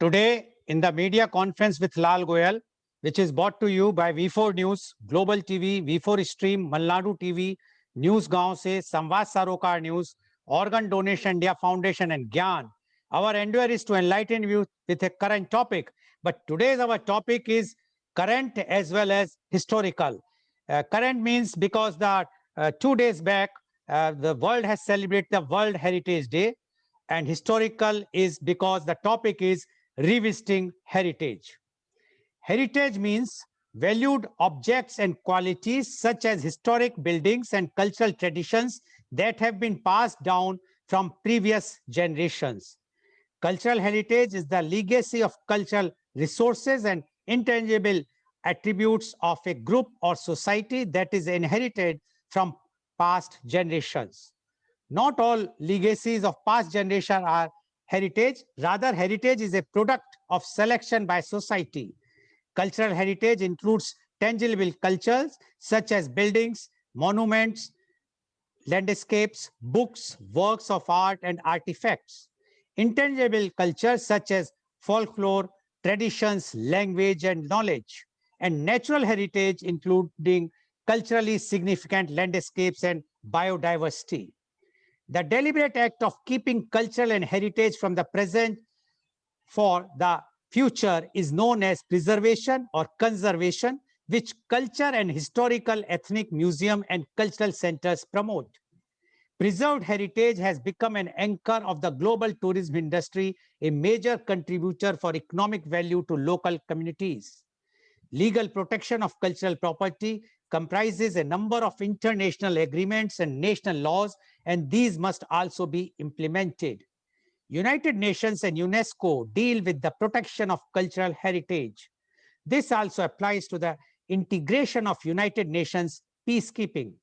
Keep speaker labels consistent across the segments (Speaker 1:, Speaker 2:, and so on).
Speaker 1: Today, in the media conference with Lal Goel, which is brought to you by V4 News, Global TV, V4 Stream, Malnadu TV, News Gaon se, Samvad Sarokar News, Organ Donation India Foundation and Gyan. Our endeavor is to enlighten you with a current topic. But today's our topic is current as well as historical. Current means because the 2 days back, the world has celebrated the World Heritage Day, and historical is because the topic is revisiting heritage. Heritage means valued objects and qualities such as historic buildings and cultural traditions that have been passed down from previous generations. Cultural heritage is the legacy of cultural resources and intangible attributes of a group or society that is inherited from past generations. Not all legacies of past generation are heritage. Rather, heritage is a product of selection by society. Cultural heritage includes tangible cultures such as buildings, monuments, landscapes, books, works of art, and artifacts. Intangible cultures such as folklore, traditions, language, and knowledge. And natural heritage, including culturally significant landscapes and biodiversity. The deliberate act of keeping cultural and heritage from the present for the future is known as preservation or conservation, which culture and historical ethnic museum and cultural centers promote. Preserved heritage has become an anchor of the global tourism industry, a major contributor for economic value to local communities. Legal protection of cultural property comprises a number of international agreements and national laws, and these must also be implemented. United Nations and UNESCO deal with the protection of cultural heritage. This also applies to the integration of United Nations peacekeeping.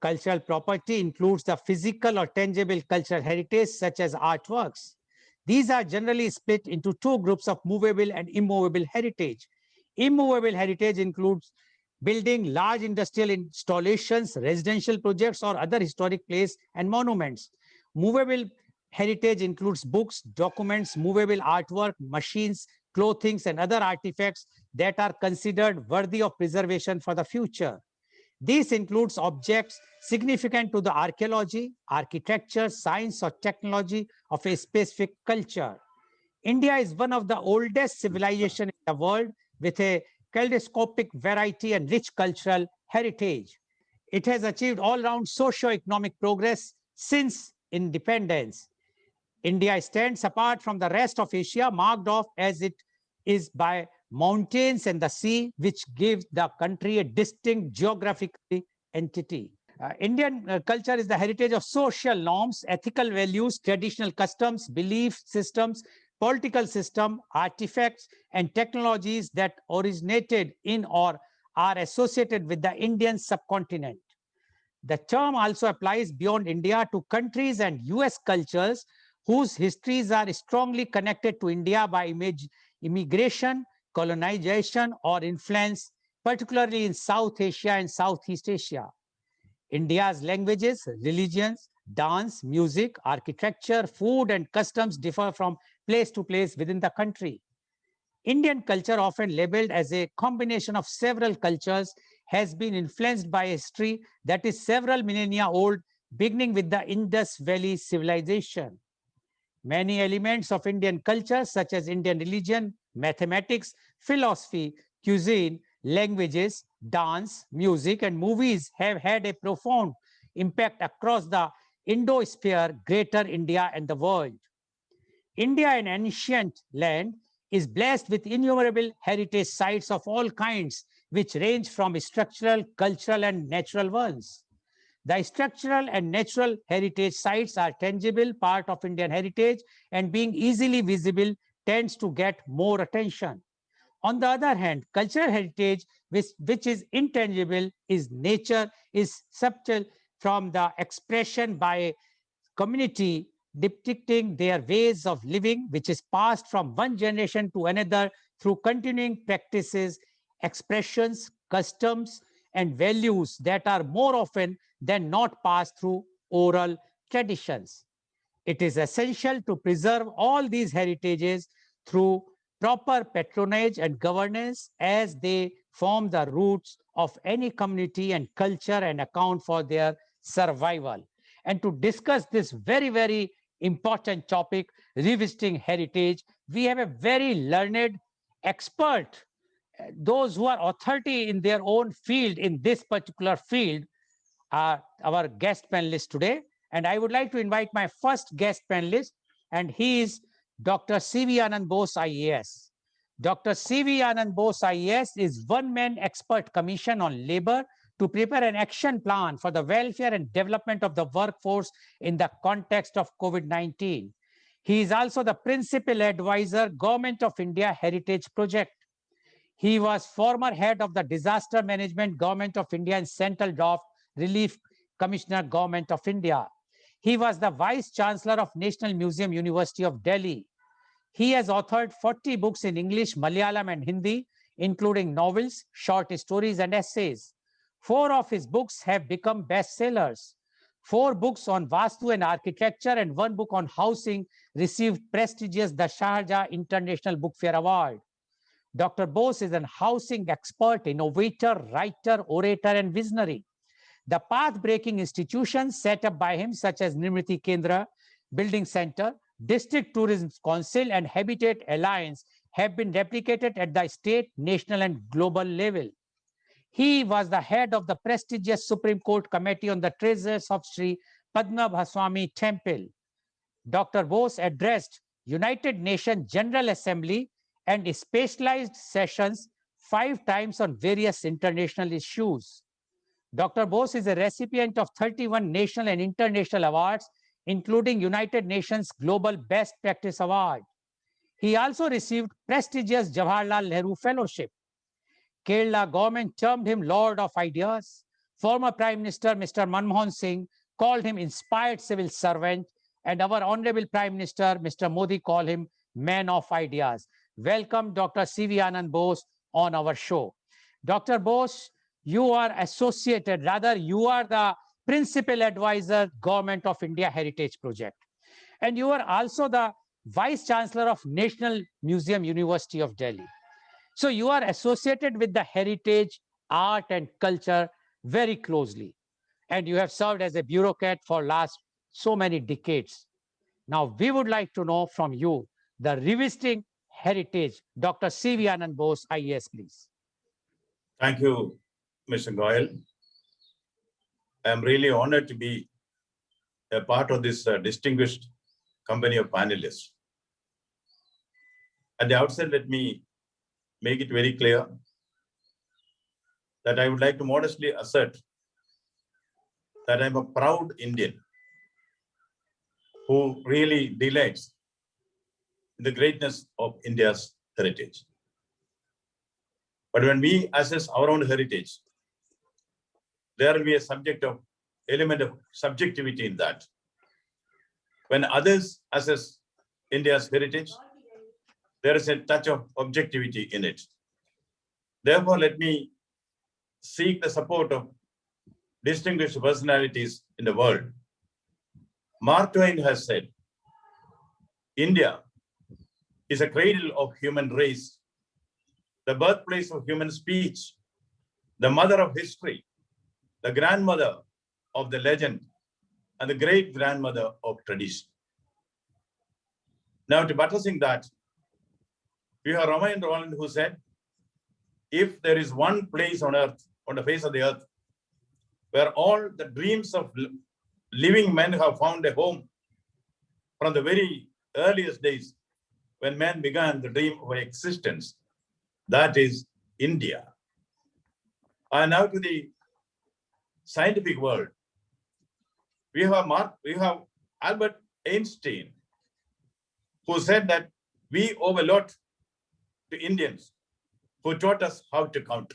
Speaker 1: Cultural property includes the physical or tangible cultural heritage such as artworks. These are generally split into two groups of movable and immovable heritage. Immovable heritage includes building large industrial installations, residential projects, or other historic places and monuments. Movable heritage includes books, documents, movable artwork, machines, clothing, and other artifacts that are considered worthy of preservation for the future. This includes objects significant to the archaeology, architecture, science, or technology of a specific culture. India is one of the oldest civilizations in the world with a kaleidoscopic variety and rich cultural heritage. It has achieved all-round socio-economic progress since independence. India stands apart from the rest of Asia, marked off as it is by mountains and the sea, which gives the country a distinct geographical entity. Indian culture is the heritage of social norms, ethical values, traditional customs, belief systems, political system, artifacts, and technologies that originated in or are associated with the Indian subcontinent. The term also applies beyond India to countries and US cultures whose histories are strongly connected to India by immigration, colonization, or influence, particularly in South Asia and Southeast Asia. India's languages, religions, dance, music, architecture, food, and customs differ from place to place within the country. Indian culture, often labeled as a combination of several cultures, has been influenced by a history that is several millennia old, beginning with the Indus Valley civilization. Many elements of Indian culture, such as Indian religion, mathematics, philosophy, cuisine, languages, dance, music, and movies have had a profound impact across the Indo-sphere, Greater India, and the world. India, an ancient land, is blessed with innumerable heritage sites of all kinds, which range from structural, cultural, and natural ones. The structural and natural heritage sites are tangible part of Indian heritage, and being easily visible tends to get more attention. On the other hand, cultural heritage, which is intangible, is nature, is subtle from the expression by a community depicting their ways of living, which is passed from one generation to another through continuing practices, expressions, customs, and values that are more often than not passed through oral traditions. It is essential to preserve all these heritages through proper patronage and governance, as they form the roots of any community and culture and account for their survival. And to discuss this very, very important topic, revisiting heritage, we have a very learned expert, those who are authority in their own field, in this particular field, are our guest panelists today. And I would like to invite my first guest panelist, and he is Dr. C.V. Anand Bose, IAS. Dr. C.V. Anand Bose, IAS is one-man expert commission on labor to prepare an action plan for the welfare and development of the workforce in the context of COVID-19. He is also the principal advisor, Government of India Heritage Project. He was former head of the Disaster Management Government of India and Central Draft Relief Commissioner Government of India. He was the Vice Chancellor of National Museum University of Delhi. He has authored 40 books in English, Malayalam and Hindi, including novels, short stories and essays. 4 of his books have become bestsellers. 4 books on Vastu and architecture and 1 book on housing received prestigious the Sharjah International Book Fair Award. Dr. Bose is an housing expert, innovator, writer, orator, and visionary. The path-breaking institutions set up by him, such as Nirmiti Kendra, Building Center, District Tourism Council, and Habitat Alliance, have been replicated at the state, national, and global level. He was the head of the prestigious Supreme Court Committee on the Treasures of Sri Padmabhaswamy Temple. Dr. Bose addressed United Nations General Assembly and specialized sessions 5 times on various international issues. Dr. Bose is a recipient of 31 national and international awards, including United Nations Global Best Practice Award. He also received prestigious Jawaharlal Nehru Fellowship. Kerala government termed him Lord of Ideas. Former Prime Minister Mr. Manmohan Singh called him inspired civil servant, and our Honorable Prime Minister Mr. Modi called him Man of Ideas. Welcome, Dr. C.V. Anand Bose, on our show. Dr. Bose, you are associated, rather you are the principal advisor, Government of India Heritage Project. And you are also the Vice Chancellor of National Museum University of Delhi. So you are associated with the heritage, art, and culture very closely. And you have served as a bureaucrat for last so many decades. Now, we would like to know from you the revisiting heritage. Dr. C.V. Anand Bose, IAS, please.
Speaker 2: Thank you, Mr. Goel. I'm really honored to be a part of this distinguished company of panelists. At the outset, let me make it very clear that I would like to modestly assert that I'm a proud Indian who really delights in the greatness of India's heritage. But when we assess our own heritage, there will be a element of subjectivity in that. When others assess India's heritage, there is a touch of objectivity in it. Therefore, let me seek the support of distinguished personalities in the world. Mark Twain has said, India is a cradle of human race, the birthplace of human speech, the mother of history, the grandmother of the legend, and the great-grandmother of tradition. Now, to buttressing that, we have Ramayana Roland who said, if there is one place on earth, on the face of the earth, where all the dreams of living men have found a home from the very earliest days when man began the dream of existence, that is India. And now to the scientific world. We have Albert Einstein, who said that we owe a lot to Indians who taught us how to count,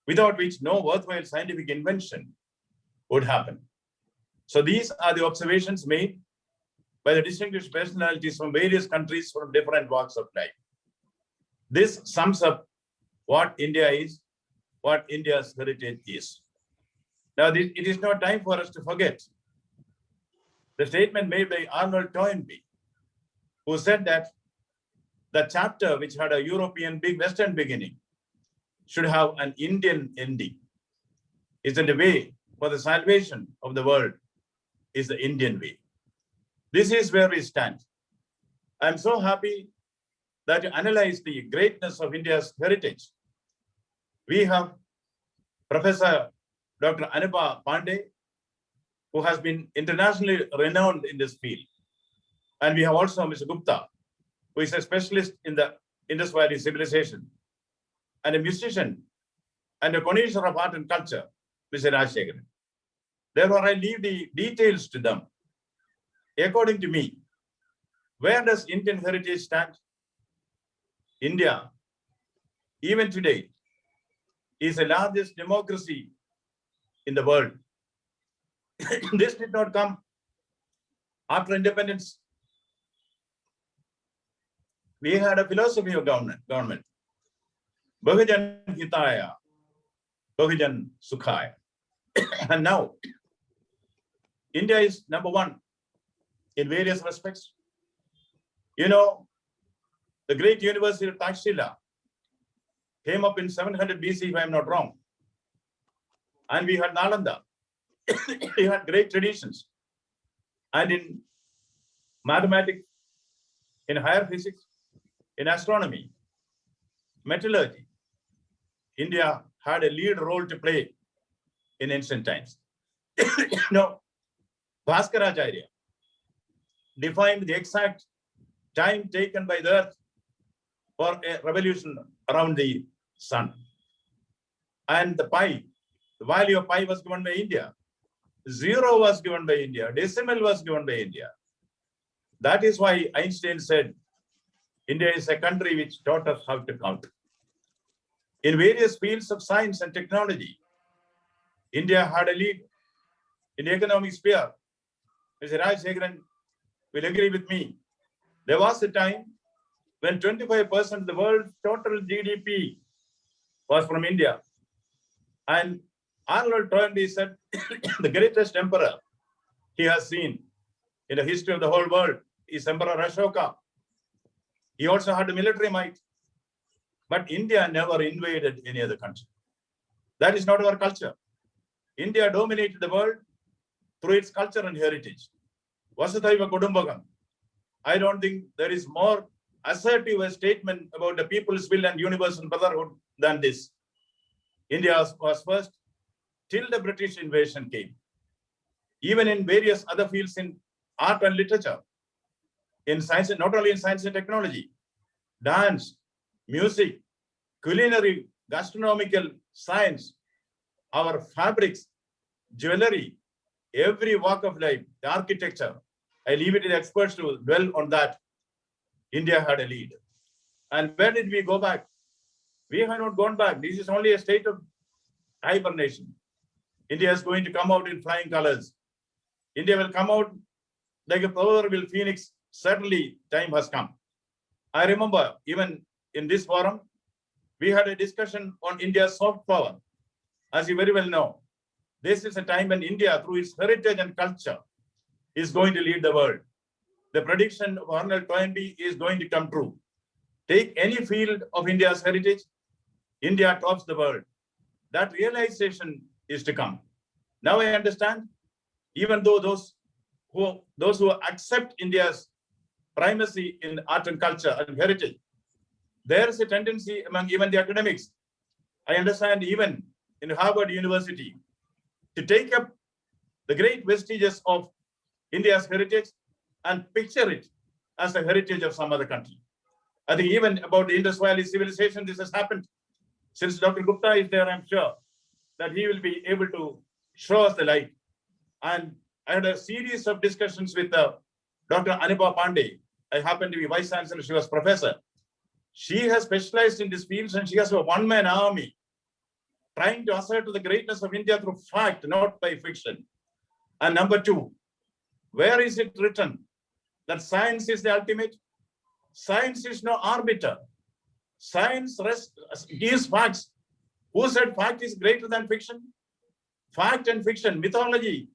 Speaker 2: without which no worthwhile scientific invention would happen. So these are the observations made by the distinguished personalities from various countries from different walks of life. This sums up what India is, what India's heritage is. Now, it is not time for us to forget the statement made by Arnold Toynbee who said that the chapter which had a European Western beginning should have an Indian ending. Isn't the way for the salvation of the world is the Indian way. This is where we stand. I'm so happy that you analyze the greatness of India's heritage. We have Professor Dr. Anubha Pandey, who has been internationally renowned in this field. And we have also Mr. Gupta, who is a specialist in the Indus Valley civilization, and a musician and a connoisseur of art and culture, Mr. Rajshekharan. Therefore, I leave the details to them. According to me, where does Indian heritage stand? India, even today, is the largest democracy in the world. This did not come after independence. We had a philosophy of government. Bahujan Hitaya, Bahujan Sukhaya. And now, India is number one in various respects. You know, the great university of Takshila came up in 700 BC, if I'm not wrong. And we had Nalanda. We had great traditions. And in mathematics, in higher physics, in astronomy, metallurgy, India had a lead role to play in ancient times. No, Bhaskaracharya defined the exact time taken by the earth for a revolution around the sun. And the value of pi was given by India. Zero was given by India. Decimal was given by India. That is why Einstein said, India is a country which taught us how to count. In various fields of science and technology, India had a lead. In the economic sphere, Mr. Rajshekharan will agree with me. There was a time when 25% of the world's total GDP was from India. And Arnold Toynbee said, the greatest emperor he has seen in the history of the whole world is Emperor Ashoka. He also had a military might. But India never invaded any other country. That is not our culture. India dominated the world through its culture and heritage. Vasudhaiva Kudumbakam. I don't think there is more assertive a statement about the people's will and universal brotherhood than this. India was first till the British invasion came. Even in various other fields in art and literature, in science, not only in science and technology, dance, music, culinary, gastronomical science, our fabrics, jewelry, every walk of life, the architecture. I leave it to the experts to dwell on that. India had a lead. And where did we go back? We have not gone back. This is only a state of hibernation. India is going to come out in flying colors. India will come out like a proverbial phoenix. Certainly, time has come. I remember even in this forum, we had a discussion on India's soft power. As you very well know, this is a time when India, through its heritage and culture, is going to lead the world. The prediction of Arnold Toynbee is going to come true. Take any field of India's heritage, India tops the world. That realization is to come. Now I understand, even though those who accept India's primacy in art and culture and heritage, there is a tendency among even the academics. I understand even in Harvard University to take up the great vestiges of India's heritage and picture it as a heritage of some other country. I think even about the Indus Valley civilization, this has happened. Since Dr. Gupta is there, I'm sure that he will be able to show us the light. And I had a series of discussions with Dr. Anubha Pandey. I happen to be vice chancellor, she was professor. She has specialized in these fields and she has a one-man army trying to assert the greatness of India through fact, not by fiction. And number two, where is it written that science is the ultimate? Science is no arbiter. Science gives facts. Who said fact is greater than fiction? Fact and fiction, mythology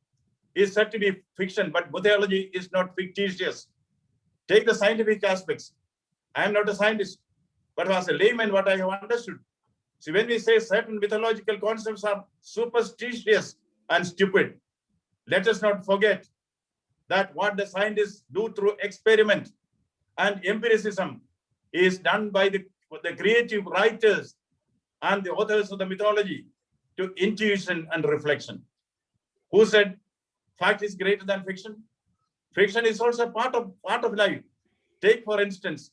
Speaker 2: is said to be fiction, but mythology is not fictitious. Take the scientific aspects. I am not a scientist, but as a layman, what I have understood. See, when we say certain mythological concepts are superstitious and stupid, let us not forget that what the scientists do through experiment and empiricism is done by the creative writers and the authors of the mythology to intuition and reflection. Who said fact is greater than fiction? Fiction is also part of life. Take, for instance,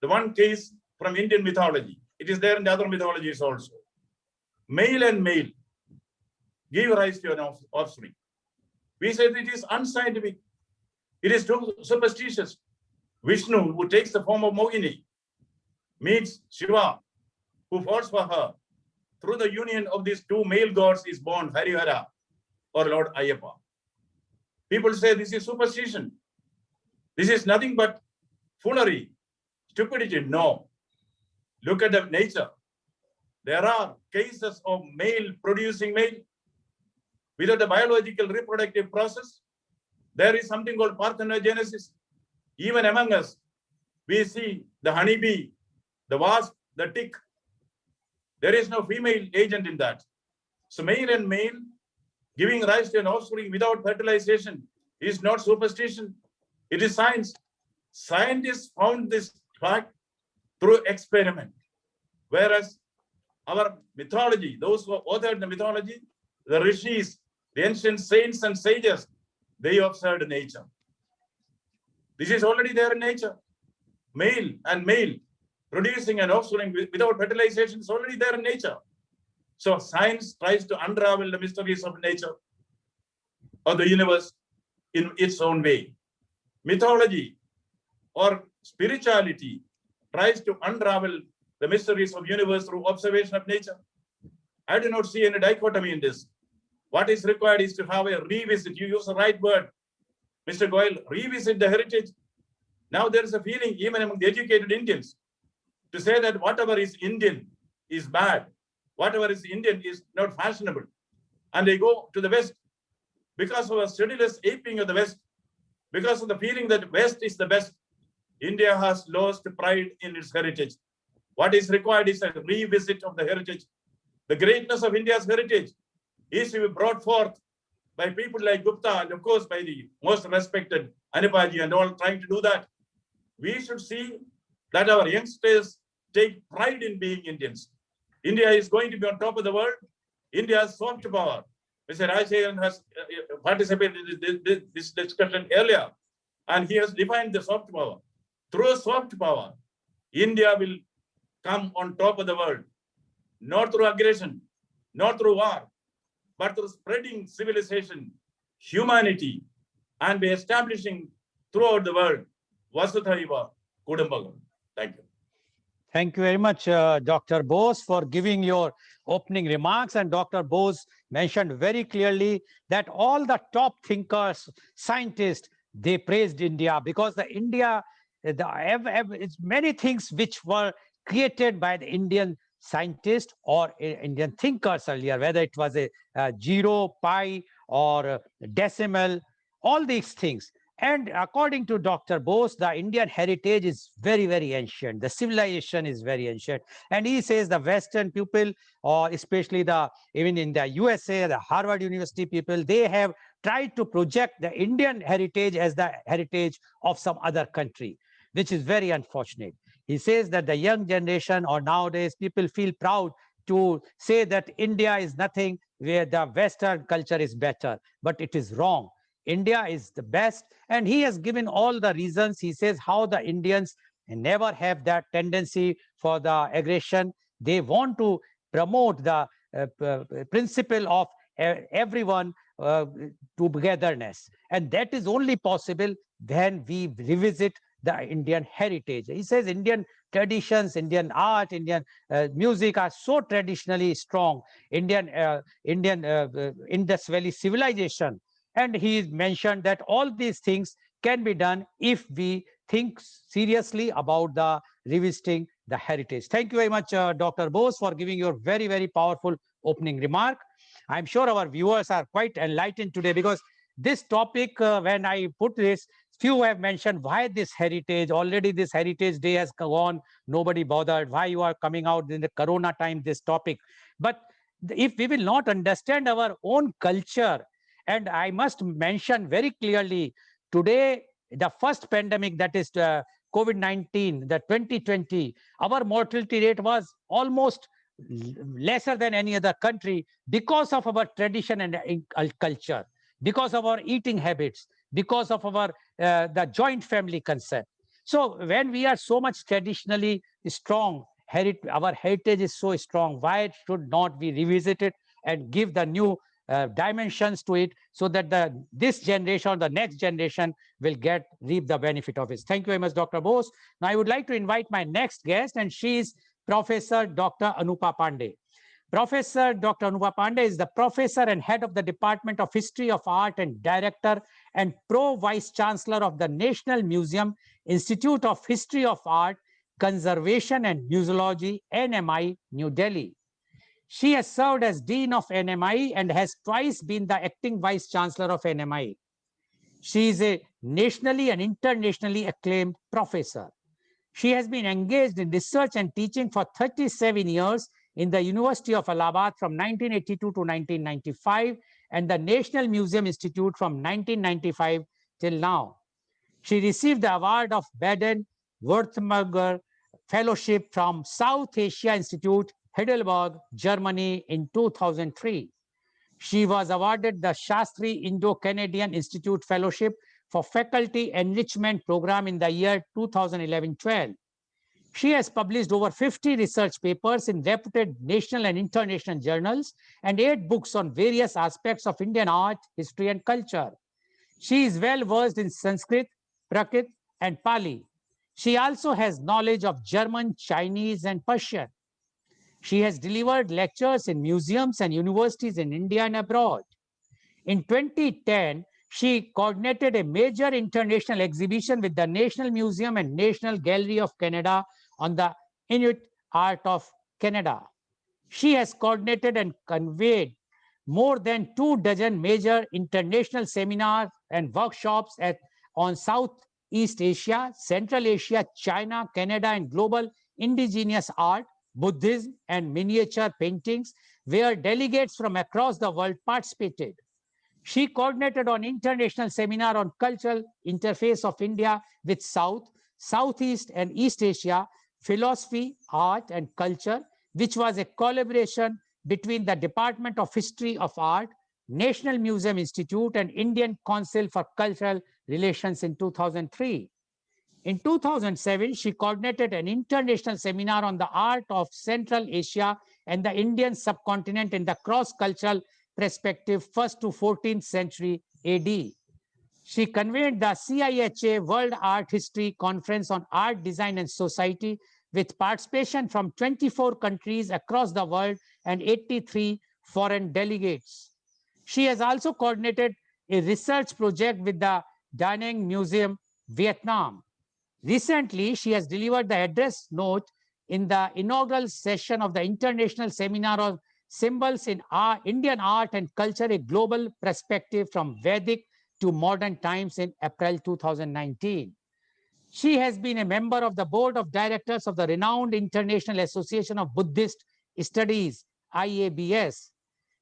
Speaker 2: the one case from Indian mythology. It is there in the other mythologies also. Male and male give rise to an offspring. We say that it is unscientific. It is too superstitious. Vishnu, who takes the form of Mohini, meets Shiva, who falls for her. Through the union of these two male gods is born Harihara or Lord Ayyappa. People say this is superstition. This is nothing but foolery, stupidity. No. Look at the nature. There are cases of male producing male without a biological reproductive process. There is something called parthenogenesis. Even among us, we see the honeybee, the wasp, the tick. There is no female agent in that. So male and male giving rise to an offspring without fertilization is not superstition. It is science. Scientists found this fact through experiment. Whereas our mythology, those who authored the mythology, the rishis, the ancient saints and sages, they observed nature. This is already there in nature. Male and male producing an offspring without fertilization is already there in nature. So science tries to unravel the mysteries of nature, of the universe, in its own way. Mythology or spirituality tries to unravel the mysteries of universe through observation of nature. I do not see any dichotomy in this. What is required is to have a revisit. You use the right word, Mr. Goel, revisit the heritage. Now there is a feeling even among the educated Indians to say that whatever is Indian is bad. Whatever is Indian is not fashionable. And they go to the West because of a sedulous aping of the West, because of the feeling that West is the best. India has lost pride in its heritage. What is required is a revisit of the heritage. The greatness of India's heritage is to be brought forth by people like Gupta and of course by the most respected Anipaji and all trying to do that. We should see that our youngsters take pride in being Indians. India is going to be on top of the world. India has soft power. Mr. Rajayan has participated in this discussion earlier, and he has defined the soft power. Through soft power, India will come on top of the world, not through aggression, not through war, but through spreading civilization, humanity, and by establishing throughout the world, Vasudhaiva Kudumbakam. Thank you.
Speaker 1: Thank you very much, Dr. Bose, for giving your opening remarks. And Dr. Bose mentioned very clearly that all the top thinkers, scientists, they praised India because the India, it's many things which were created by the Indian scientists or Indian thinkers earlier, whether it was a zero, pi, or decimal, all these things. And according to Dr. Bose, the Indian heritage is very, very ancient. The civilization is very ancient. And he says the Western people, or especially even in the USA, the Harvard University people, they have tried to project the Indian heritage as the heritage of some other country, which is very unfortunate. He says that the young generation or nowadays people feel proud to say that India is nothing where the Western culture is better, but it is wrong. India is the best, and he has given all the reasons. He says how the Indians never have that tendency for the aggression. They want to promote the principle of everyone togetherness, and that is only possible when we revisit the Indian heritage. He says Indian traditions, Indian art, Indian music are so traditionally strong. Indian Indus Valley civilization. And he mentioned that all these things can be done if we think seriously about the revisiting the heritage. Thank you very much, Dr. Bose, for giving your very, very powerful opening remark. I'm sure our viewers are quite enlightened today because this topic, when I put this, Few have mentioned why this heritage, already this heritage day has gone, nobody bothered, why you are coming out in the corona time, this topic. But if we will not understand our own culture, and I must mention very clearly, today, the first pandemic, that is COVID-19, the 2020, our mortality rate was almost lesser than any other country because of our tradition and culture, because of our eating habits, because of our the joint family concept. So when we are so much traditionally strong, our heritage is so strong, why should not we revisit it and give the new dimensions to it, so that this generation or the next generation will reap the benefit of it. Thank you very much, Dr. Bose. Now I would like to invite my next guest, and she is Professor Dr. Anupa Pandey. Professor Dr. Anupa Pandey is the professor and head of the Department of History of Art and director and pro-vice chancellor of the National Museum Institute of History of Art, Conservation and Museology, NMI, New Delhi. She has served as Dean of NMI and has twice been the acting Vice Chancellor of NMI. She is a nationally and internationally acclaimed professor. She has been engaged in research and teaching for 37 years in the University of Allahabad from 1982 to 1995 and the National Museum Institute from 1995 till now. She received the award of Baden-Württemberg Fellowship from South Asia Institute, Heidelberg, Germany in 2003. She was awarded the Shastri Indo-Canadian Institute Fellowship for Faculty Enrichment Program in the year 2011-12. She has published over 50 research papers in reputed national and international journals and 8 books on various aspects of Indian art, history, and culture. She is well versed in Sanskrit, Prakrit, and Pali. She also has knowledge of German, Chinese, and Persian. She has delivered lectures in museums and universities in India and abroad. In 2010, she coordinated a major international exhibition with the National Museum and National Gallery of Canada on the Inuit art of Canada. She has coordinated and conveyed more than 24 major international seminars and workshops on Southeast Asia, Central Asia, China, Canada, and global indigenous art, Buddhism, and miniature paintings, where delegates from across the world participated. She coordinated an international seminar on cultural interface of India with South, Southeast, and East Asia, philosophy, art, and culture, which was a collaboration between the Department of History of Art, National Museum Institute, and Indian Council for Cultural Relations in 2003. In 2007, she coordinated an international seminar on the art of Central Asia and the Indian subcontinent in the cross-cultural perspective, 1st to 14th century AD. She convened the CIHA World Art History Conference on Art, Design, and Society with participation from 24 countries across the world and 83 foreign delegates. She has also coordinated a research project with the Da Nang Museum, Vietnam. Recently, she has delivered the address note in the inaugural session of the International Seminar on Symbols in Indian Art and Culture, a Global Perspective from Vedic to Modern Times in April 2019. She has been a member of the board of directors of the renowned International Association of Buddhist Studies, IABS.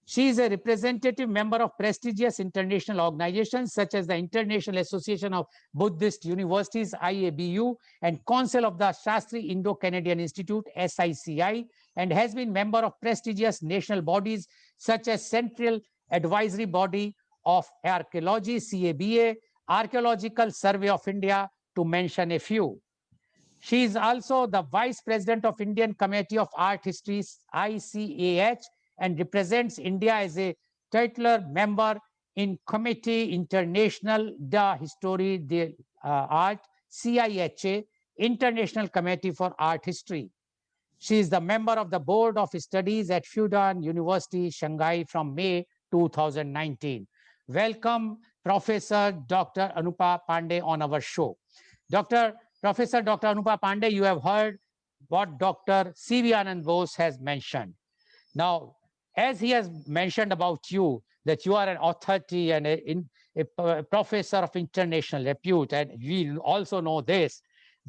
Speaker 1: She is a representative member of prestigious international organizations such as the International Association of Buddhist Universities, IABU, and Council of the Shastri Indo-Canadian Institute, SICI, and has been member of prestigious national bodies such as Central Advisory Body of Archaeology, CABA, Archaeological Survey of India, to mention a few. She is also the Vice President of Indian Committee of Art Histories, ICAH, and represents India as a titular member in Committee International de Histoire de Art, CIHA, International Committee for Art History. She is the member of the Board of Studies at Fudan University, Shanghai from May 2019. Welcome, Professor Dr. Anupa Pandey on our show. Professor Dr. Anupa Pandey, you have heard what Dr. C.V. Anand Bose has mentioned. Now, as he has mentioned about you, that you are an authority and a professor of international repute, and we also know this.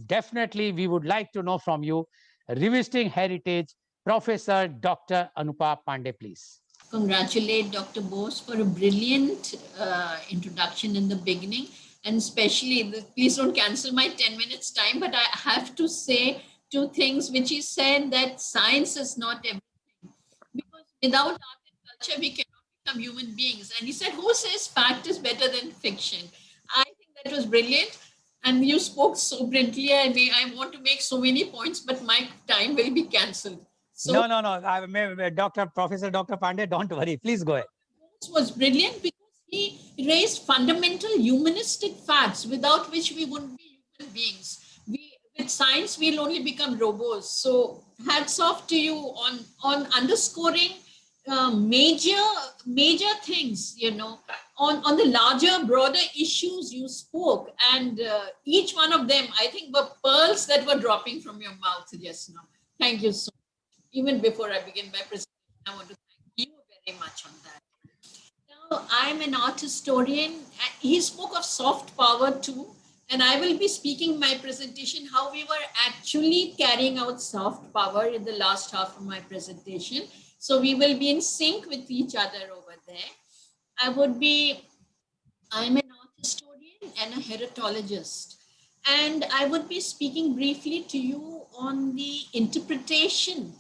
Speaker 1: Definitely, we would like to know from you, Revisiting Heritage, Professor Dr. Anupa Pandey, please.
Speaker 3: Congratulate Dr. Bose for a brilliant introduction in the beginning. And especially, please don't cancel my 10 minutes time, but I have to say two things which he said, that science is not everything. Because without art and culture, we cannot become human beings. And he said, who says fact is better than fiction? I think that was brilliant. And you spoke so brilliantly. I want to make so many points, but my time will be cancelled. So,
Speaker 1: No. Professor Dr. Pandey, don't worry. Please go ahead.
Speaker 3: Was brilliant because he raised fundamental humanistic facts without which we wouldn't be human beings. With science, we'll only become robots. So hats off to you on underscoring major things, on the larger, broader issues you spoke. And each one of them, I think, were pearls that were dropping from your mouth just now. Thank you so much. Even before I begin my presentation, I want to thank you very much on that. Now, I'm an art historian. He spoke of soft power too, and I will be speaking my presentation how we were actually carrying out soft power in the last half of my presentation. So we will be in sync with each other over there. I'm an art historian and a heritologist, and I would be speaking briefly to you on the interpretation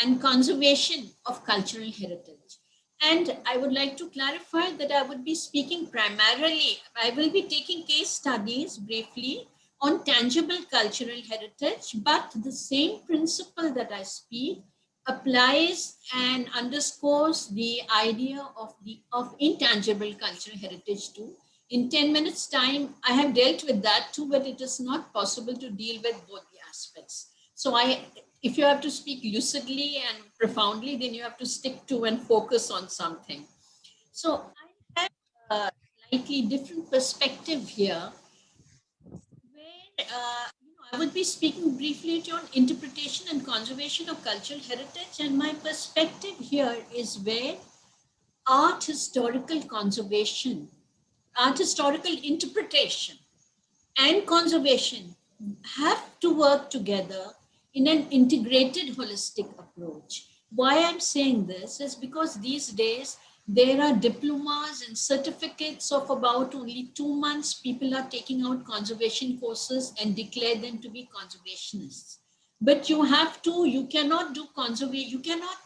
Speaker 3: and conservation of cultural heritage. And I would like to clarify that I would be speaking primarily, I will be taking case studies briefly on tangible cultural heritage, but the same principle that I speak applies and underscores the idea of intangible cultural heritage too. In 10 minutes time, I have dealt with that too, but it is not possible to deal with both the aspects. So if you have to speak lucidly and profoundly, then you have to stick to and focus on something. So I have a slightly different perspective here, where I would be speaking briefly on interpretation and conservation of cultural heritage. And my perspective here is where art historical conservation, art historical interpretation, and conservation have to work together in an integrated holistic approach. Why I'm saying this is because these days there are diplomas and certificates of about only 2 months. People are taking out conservation courses and declare them to be conservationists. But you cannot do conservation, you cannot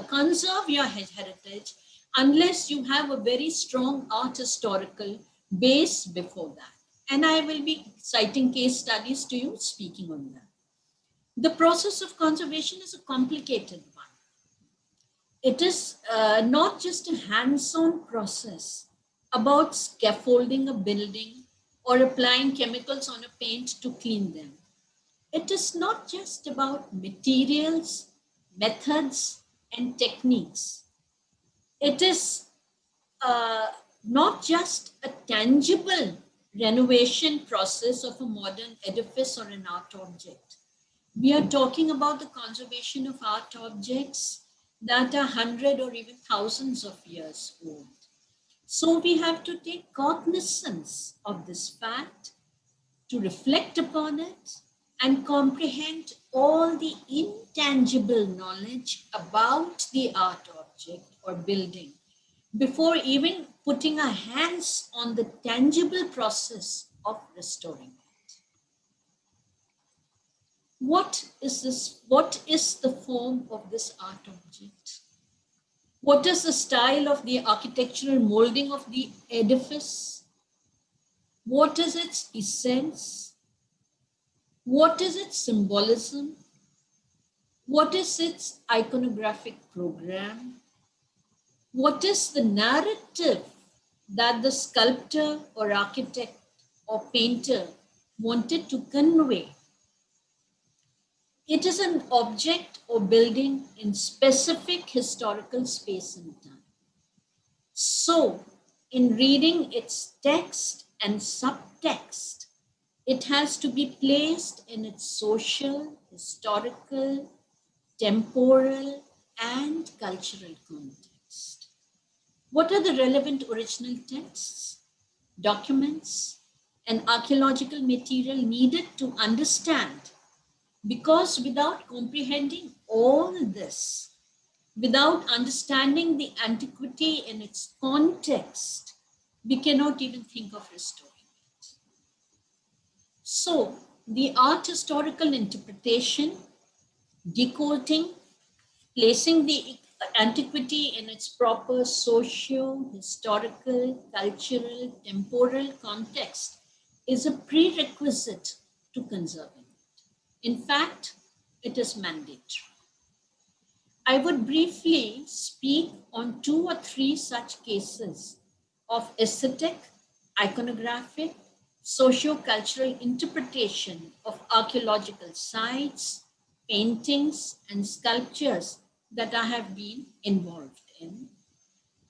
Speaker 3: conserve your heritage unless you have a very strong art historical base before that. And I will be citing case studies to you, speaking on that. The process of conservation is a complicated one. It is not just a hands-on process about scaffolding a building or applying chemicals on a paint to clean them. It is not just about materials, methods, and techniques. It is not just a tangible renovation process of a modern edifice or an art object. We are talking about the conservation of art objects that are 100 or even thousands of years old. So we have to take cognizance of this fact, to reflect upon it, and comprehend all the intangible knowledge about the art object or building before even putting our hands on the tangible process of restoring it. What is this? What is the form of this art object? What is the style of the architectural molding of the edifice? What is its essence? What is its symbolism? What is its iconographic program? What is the narrative that the sculptor or architect or painter wanted to convey? It is an object or building in specific historical space and time. So, in reading its text and subtext, it has to be placed in its social, historical, temporal, and cultural context. What are the relevant original texts? documents, and archaeological material needed to understand, because without comprehending all this, without understanding the antiquity in its context, we cannot even think of restoring it. So, the art historical interpretation, decoding, placing the antiquity in its proper socio, historical, cultural, temporal context is a prerequisite to conserving it. In fact, it is mandatory. I would briefly speak on 2 or 3 such cases of aesthetic, iconographic, socio-cultural interpretation of archaeological sites, paintings, and sculptures that I have been involved in.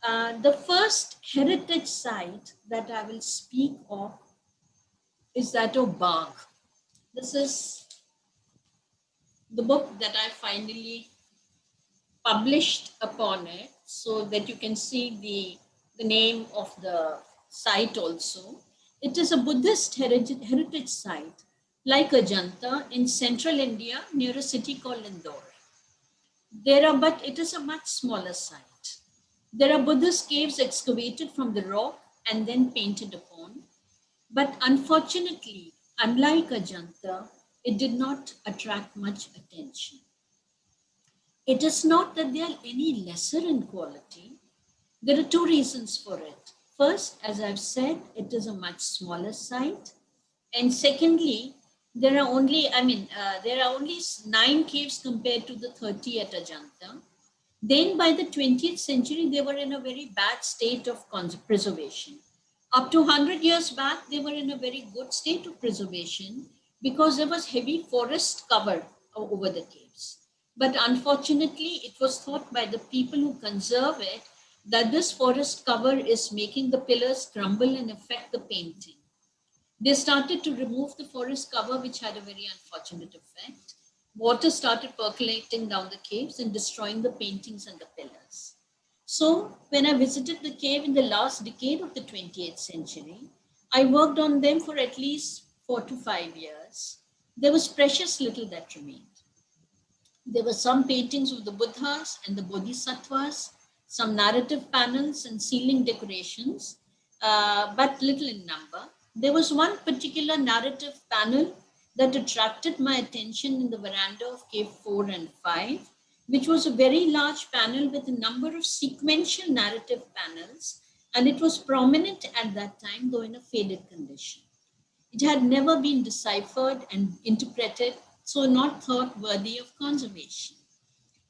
Speaker 3: The first heritage site that I will speak of is that of Bagh. This is the book that I finally published upon it, so that you can see the name of the site also. It is a Buddhist heritage site like Ajanta in central India near a city called Indore. But it is a much smaller site. There are Buddhist caves excavated from the rock and then painted upon. But unfortunately, unlike Ajanta, it did not attract much attention. It is not that they are any lesser in quality. There are 2 reasons for it. First, as I've said, it is a much smaller site. And secondly, there are only 9 caves compared to the 30 at Ajanta. Then by the 20th century, they were in a very bad state of preservation. Up to 100 years back, they were in a very good state of preservation because there was heavy forest cover over the caves. But unfortunately, it was thought by the people who conserve it that this forest cover is making the pillars crumble and affect the painting. They started to remove the forest cover, which had a very unfortunate effect. Water started percolating down the caves and destroying the paintings and the pillars. So when I visited the cave in the last decade of the 20th century, I worked on them for at least 4 to 5 years. There was precious little that remained. There were some paintings of the Buddhas and the Bodhisattvas, some narrative panels and ceiling decorations, but little in number. There was one particular narrative panel that attracted my attention in the veranda of cave 4 and 5, which was a very large panel with a number of sequential narrative panels, and it was prominent at that time, though in a faded condition. It had never been deciphered and interpreted, so not thought worthy of conservation.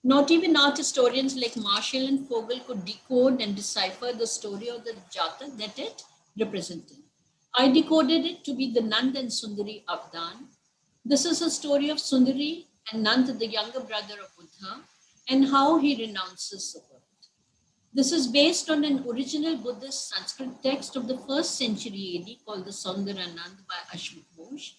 Speaker 3: Not even art historians like Marshall and Fogel could decode and decipher the story of the Jatak that it represented. I decoded it to be the Nand and Sundari Avdan. This is a story of Sundari and Nand, the younger brother of Buddha, and how he renounces the world. This is based on an original Buddhist Sanskrit text of the 1st century AD called the Saundaranand by Ashwin Ghosh.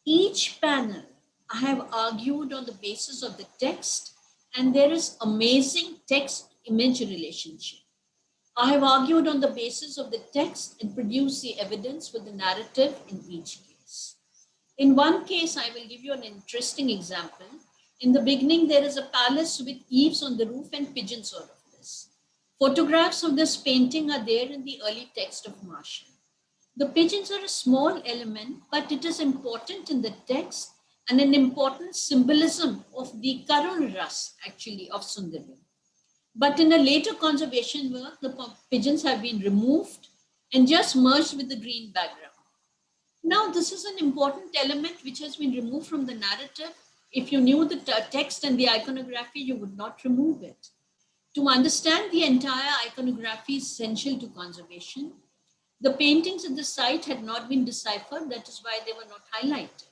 Speaker 3: Each panel I have argued on the basis of the text, and there is amazing text-image relationship. I have argued on the basis of the text and produced the evidence with the narrative in each case. In one case, I will give you an interesting example. In the beginning, there is a palace with eaves on the roof and pigeons out of this. Photographs of this painting are there in the early text of Marshall. The pigeons are a small element, but it is important in the text and an important symbolism of the Karun Ras, actually, of Sundari. But in a later conservation work, the pigeons have been removed and just merged with the green background. Now, this is an important element which has been removed from the narrative. If you knew the text and the iconography, you would not remove it. To understand the entire iconography is essential to conservation. The paintings at the site had not been deciphered, that is why they were not highlighted.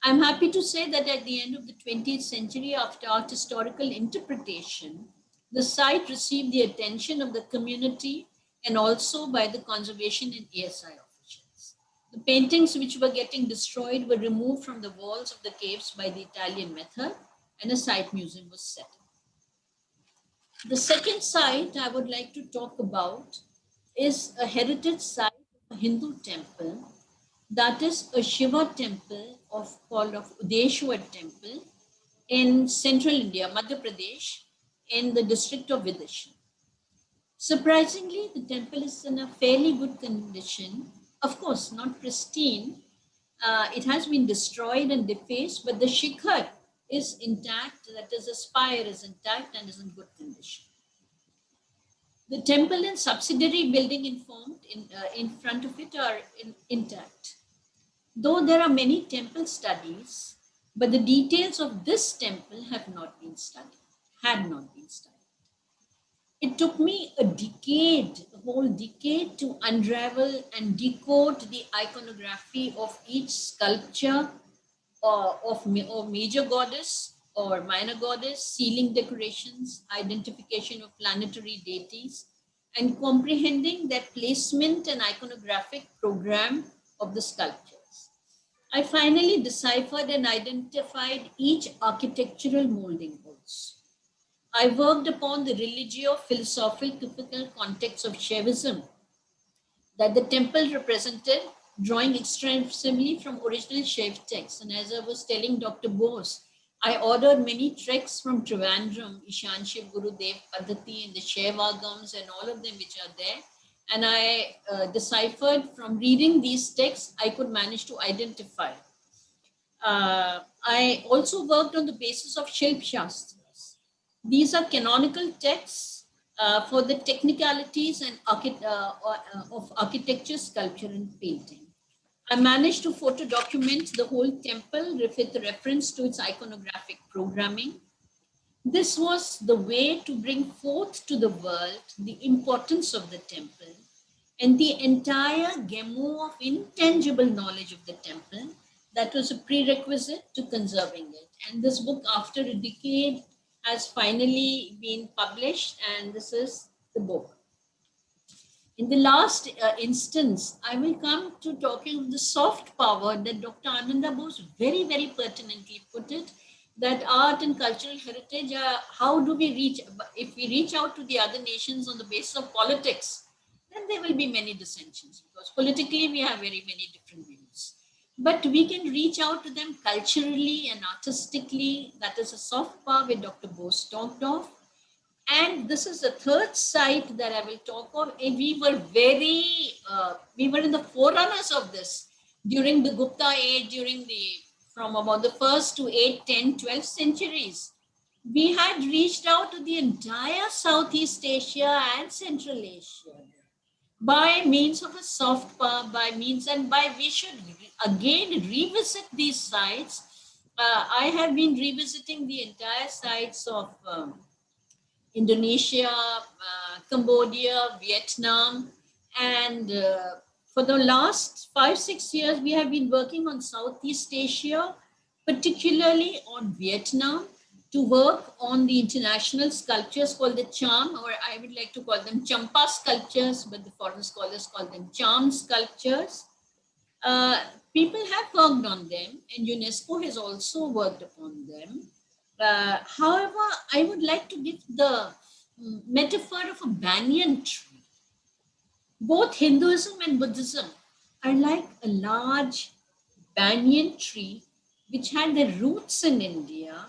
Speaker 3: I'm happy to say that at the end of the 20th century, after art historical interpretation, the site received the attention of the community and also by the conservation and ASI officials. The paintings which were getting destroyed were removed from the walls of the caves by the Italian method, and a site museum was set up. The second site I would like to talk about is a heritage site, a Hindu temple, that is a Shiva temple called Udeshwar temple in central India, Madhya Pradesh, in the district of Vidisha. Surprisingly, the temple is in a fairly good condition. Of course, not pristine. It has been destroyed and defaced, but the shikhar is intact, that is, the spire is intact and is in good condition. The temple and subsidiary building in front of it are intact. Though there are many temple studies, but the details of this temple have not been studied, had not been studied. It took me a whole decade to unravel and decode the iconography of each sculpture of major goddess or minor goddess, ceiling decorations, identification of planetary deities, and comprehending their placement and iconographic program of the sculptures. I finally deciphered and identified each architectural molding also. I worked upon the religio-philosophical context of Shaivism that the temple represented, drawing extensively from original Shaiv texts. And as I was telling Dr. Bose, I ordered many treks from Trivandrum, Ishan Shiv Gurudev Padhati, and the Shaivagams, and all of them which are there. And I deciphered from reading these texts, I could manage to identify. I also worked on the basis of Shilp Shastras. These are canonical texts for the technicalities and of architecture, sculpture, and painting. I managed to photo document the whole temple with reference to its iconographic programming. This was the way to bring forth to the world the importance of the temple and the entire gamut of intangible knowledge of the temple that was a prerequisite to conserving it. And this book, after a decade, has finally been published, and this is the book. In the last instance, I will come to talking of the soft power that Dr. Ananda Bose very, very pertinently put it, that art and cultural heritage, how do we reach, if we reach out to the other nations on the basis of politics, then there will be many dissensions, because politically we have very many different views. But we can reach out to them culturally and artistically. That is a soft power which Dr. Bose talked of. And this is the third site that I will talk of. And we were in the forerunners of this during the Gupta age, from about the 1st to 8th, 10th, 12th centuries. We had reached out to the entire Southeast Asia and Central Asia by means of a soft power, we should again revisit these sites. I have been revisiting the entire sites of Indonesia, Cambodia, Vietnam, and for the last 5-6 years, we have been working on Southeast Asia, particularly on Vietnam, to work on the international sculptures called the charm, or I would like to call them champa sculptures, but the foreign scholars call them charm sculptures. People have worked on them, and UNESCO has also worked upon them. However, I would like to give the metaphor of a banyan tree. Both Hinduism and Buddhism are like a large banyan tree which had their roots in India,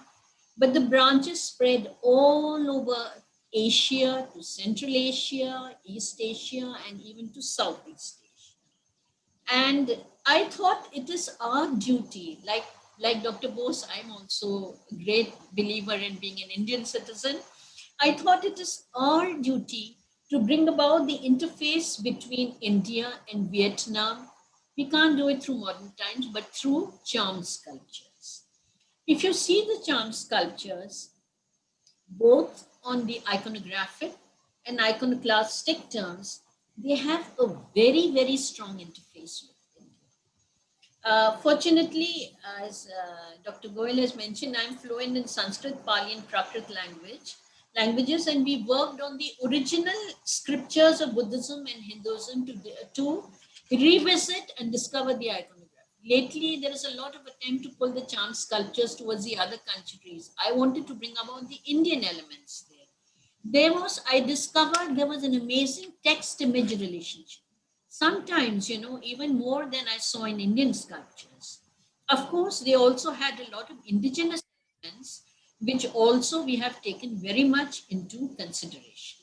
Speaker 3: but the branches spread all over Asia to Central Asia, East Asia, and even to Southeast Asia. And I thought it is our duty, like Dr. Bose, I'm also a great believer in being an Indian citizen. I thought it is our duty to bring about the interface between India and Vietnam. We can't do it through modern times, but through charm sculptures. If you see the charm sculptures, both on the iconographic and iconoclastic terms, they have a very, very strong interface with India. Fortunately, as Dr. Goel has mentioned, I'm fluent in Sanskrit, Pali, and Prakrit languages, and we worked on the original scriptures of Buddhism and Hinduism to revisit and discover the iconography. Lately, there is a lot of attempt to pull the charm sculptures towards the other countries. I wanted to bring about the Indian elements there. I discovered there was an amazing text-image relationship. Sometimes, even more than I saw in Indian sculptures. Of course, they also had a lot of indigenous elements, which also we have taken very much into consideration.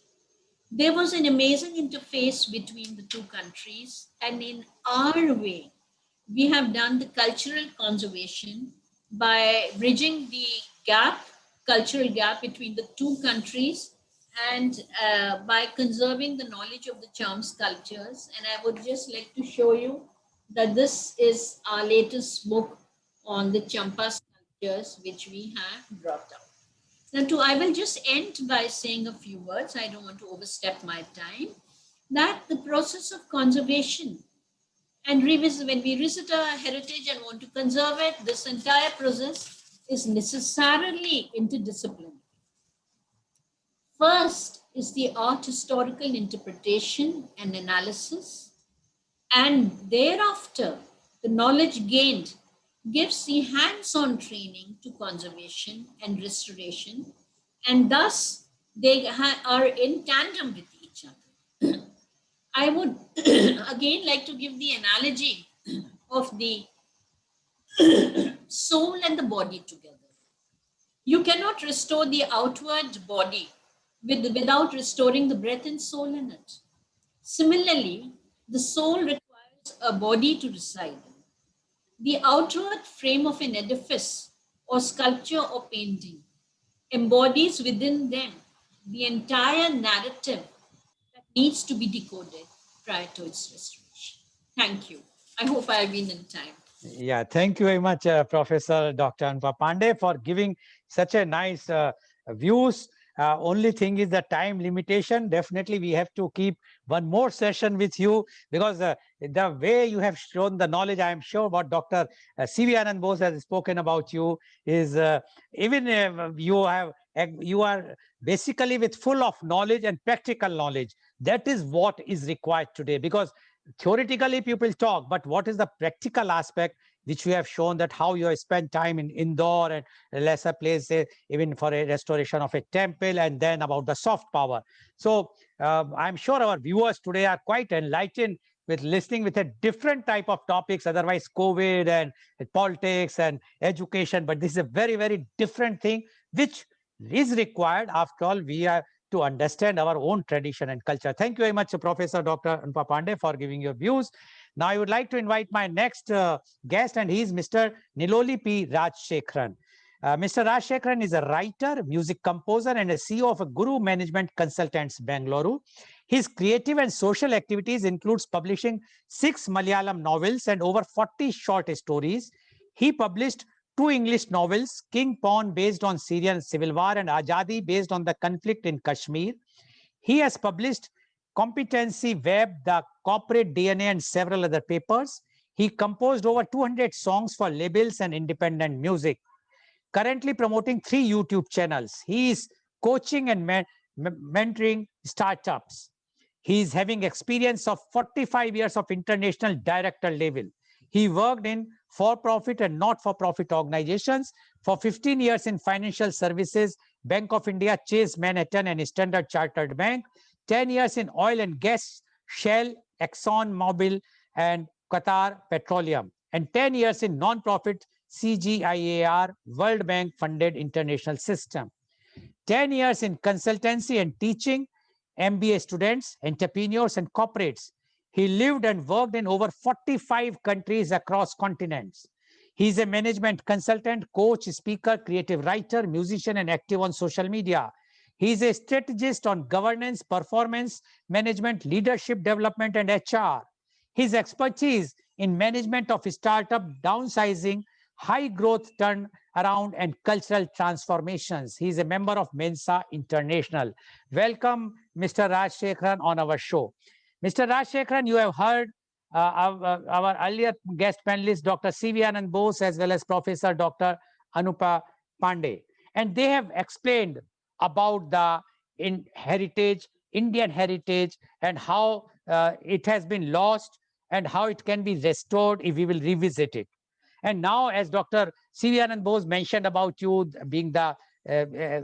Speaker 3: There was an amazing interface between the two countries, and in our way, we have done the cultural conservation by bridging the gap, cultural gap between the two countries, and by conserving the knowledge of the charm sculptures. And I would just like to show you that this is our latest book on the Champa sculptures, which we have brought out. Now, I will just end by saying a few words. I don't want to overstep my time. That the process of conservation and revisit, when we visit a heritage and want to conserve it, this entire process is necessarily interdisciplinary. First is the art historical interpretation and analysis, and thereafter, the knowledge gained gives the hands-on training to conservation and restoration, and thus they are in tandem with each other. I would again like to give the analogy of the soul and the body together. You cannot restore the outward body without restoring the breath and soul in it. Similarly, the soul requires a body to reside in. The outward frame of an edifice or sculpture or painting embodies within them the entire narrative that needs to be decoded prior to its restoration. Thank you. I hope I've been in time.
Speaker 1: Yeah, thank you very much, Professor Dr. Anpa Pandey, for giving such a nice views. Only thing is the time limitation. Definitely, we have to keep one more session with you, because the way you have shown the knowledge, I am sure what Dr. C.V. Anand Bose has spoken about you is even you are basically with full of knowledge and practical knowledge. That is what is required today, because theoretically people talk, but what is the practical aspect, which we have shown that how you have spent time in Indore and lesser places, even for a restoration of a temple, and then about the soft power. So I'm sure our viewers today are quite enlightened with listening with a different type of topics, otherwise COVID and politics and education, but this is a very, very different thing, which is required. After all, we are to understand our own tradition and culture. Thank you very much, Professor Dr. Anpa Pandey, for giving your views. Now, I would like to invite my next guest, and he is Mr. Niloli P. Rajshekharan. Mr. Rajshekharan is a writer, music composer, and a CEO of a Guru Management Consultants, Bengaluru. His creative and social activities includes publishing 6 Malayalam novels and over 40 short stories. He published 2 English novels, King Pawn based on Syrian civil war and Azadi based on the conflict in Kashmir. He has published Competency Web, The Corporate DNA, and several other papers. He composed over 200 songs for labels and independent music. Currently promoting 3 YouTube channels. He is coaching and mentoring startups. He is having experience of 45 years of international director level. He worked in for-profit and not-for-profit organizations for 15 years in financial services, Bank of India, Chase Manhattan, and Standard Chartered Bank, 10 years in oil and gas, Shell, Exxon Mobil, and Qatar Petroleum, and 10 years in non-profit CGIAR, World Bank funded international system. 10 years in consultancy and teaching, MBA students, entrepreneurs, and corporates. He lived and worked in over 45 countries across continents. He is a management consultant, coach, speaker, creative writer, musician, and active on social media. He is a strategist on governance, performance management, leadership development, and HR. His expertise in management of startup, downsizing, high growth turnaround, and cultural transformations. He is a member of Mensa International. Welcome, Mr. Rajshekharan, on our show. Mr. Rajshekharan, you have heard our earlier guest panelist, Dr. C.V. Anand Bose, as well as Professor Dr. Anupa Pandey. And they have explained about the Indian heritage, and how it has been lost and how it can be restored if we will revisit it. And now, as Dr. C.V. Anand Bose mentioned about you being the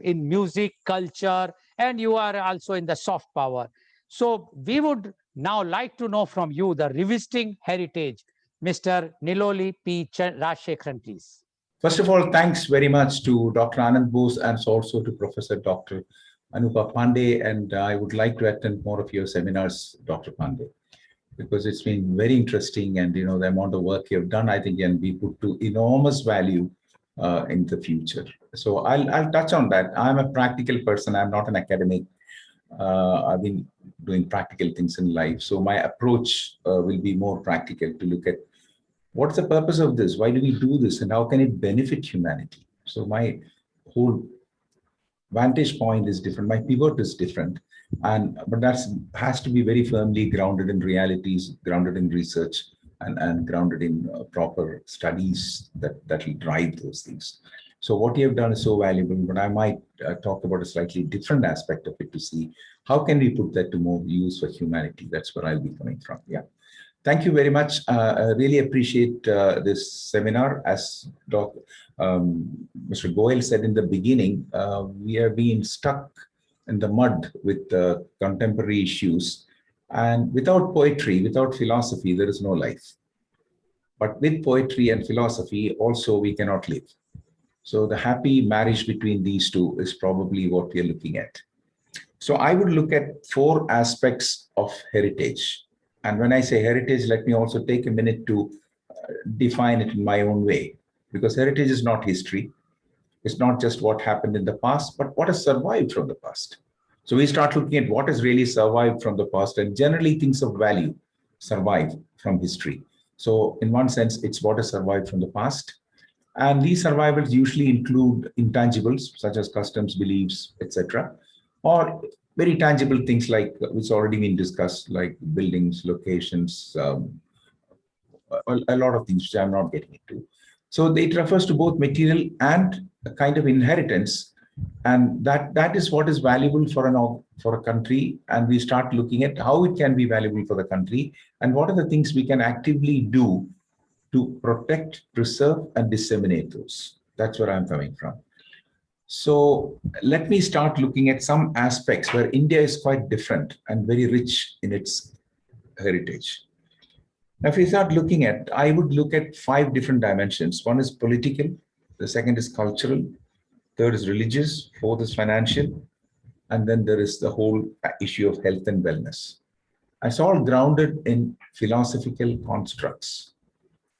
Speaker 1: in music, culture, and you are also in the soft power. So we would now like to know from you the revisiting heritage. Mr. Niloli P. Rajshekharan, please.
Speaker 4: First of all, thanks very much to Dr. Anand Bose and also to Professor Dr. Anupa Pandey. And I would like to attend more of your seminars, Dr. Pandey, because it's been very interesting. And, the amount of work you've done, I think, can be put to enormous value in the future. So I'll touch on that. I'm a practical person. I'm not an academic. I've been doing practical things in life. So my approach will be more practical to look at what's the purpose of this? Why do we do this? And how can it benefit humanity? So my whole vantage point is different. My pivot is different. But that has to be very firmly grounded in realities, grounded in research, and grounded in proper studies that will drive those things. So what you have done is so valuable, but I might talk about a slightly different aspect of it to see how can we put that to more use for humanity. That's where I'll be coming from. Yeah. Thank you very much. I really appreciate this seminar. As Mr. Goel said in the beginning, we are being stuck in the mud with contemporary issues. And without poetry, without philosophy, there is no life. But with poetry and philosophy, also we cannot live. So the happy marriage between these two is probably what we are looking at. So I would look at 4 aspects of heritage. And when I say heritage, let me also take a minute to define it in my own way, because heritage is not history. It's not just what happened in the past, but what has survived from the past. So we start looking at what has really survived from the past, and generally things of value survive from history. So in one sense, it's what has survived from the past. And these survivals usually include intangibles such as customs, beliefs, etc., or very tangible things like which already been discussed, like buildings, locations, a lot of things which I'm not getting into. So it refers to both material and a kind of inheritance, and that is what is valuable for a country. And we start looking at how it can be valuable for the country and what are the things we can actively do to protect, preserve, and disseminate those. That's where I'm coming from. So let me start looking at some aspects where India is quite different and very rich in its heritage. Now, if we start looking at, I would look at 5 different dimensions. One is political, the second is cultural, third is religious, fourth is financial, and then there is the whole issue of health and wellness. It's all grounded in philosophical constructs.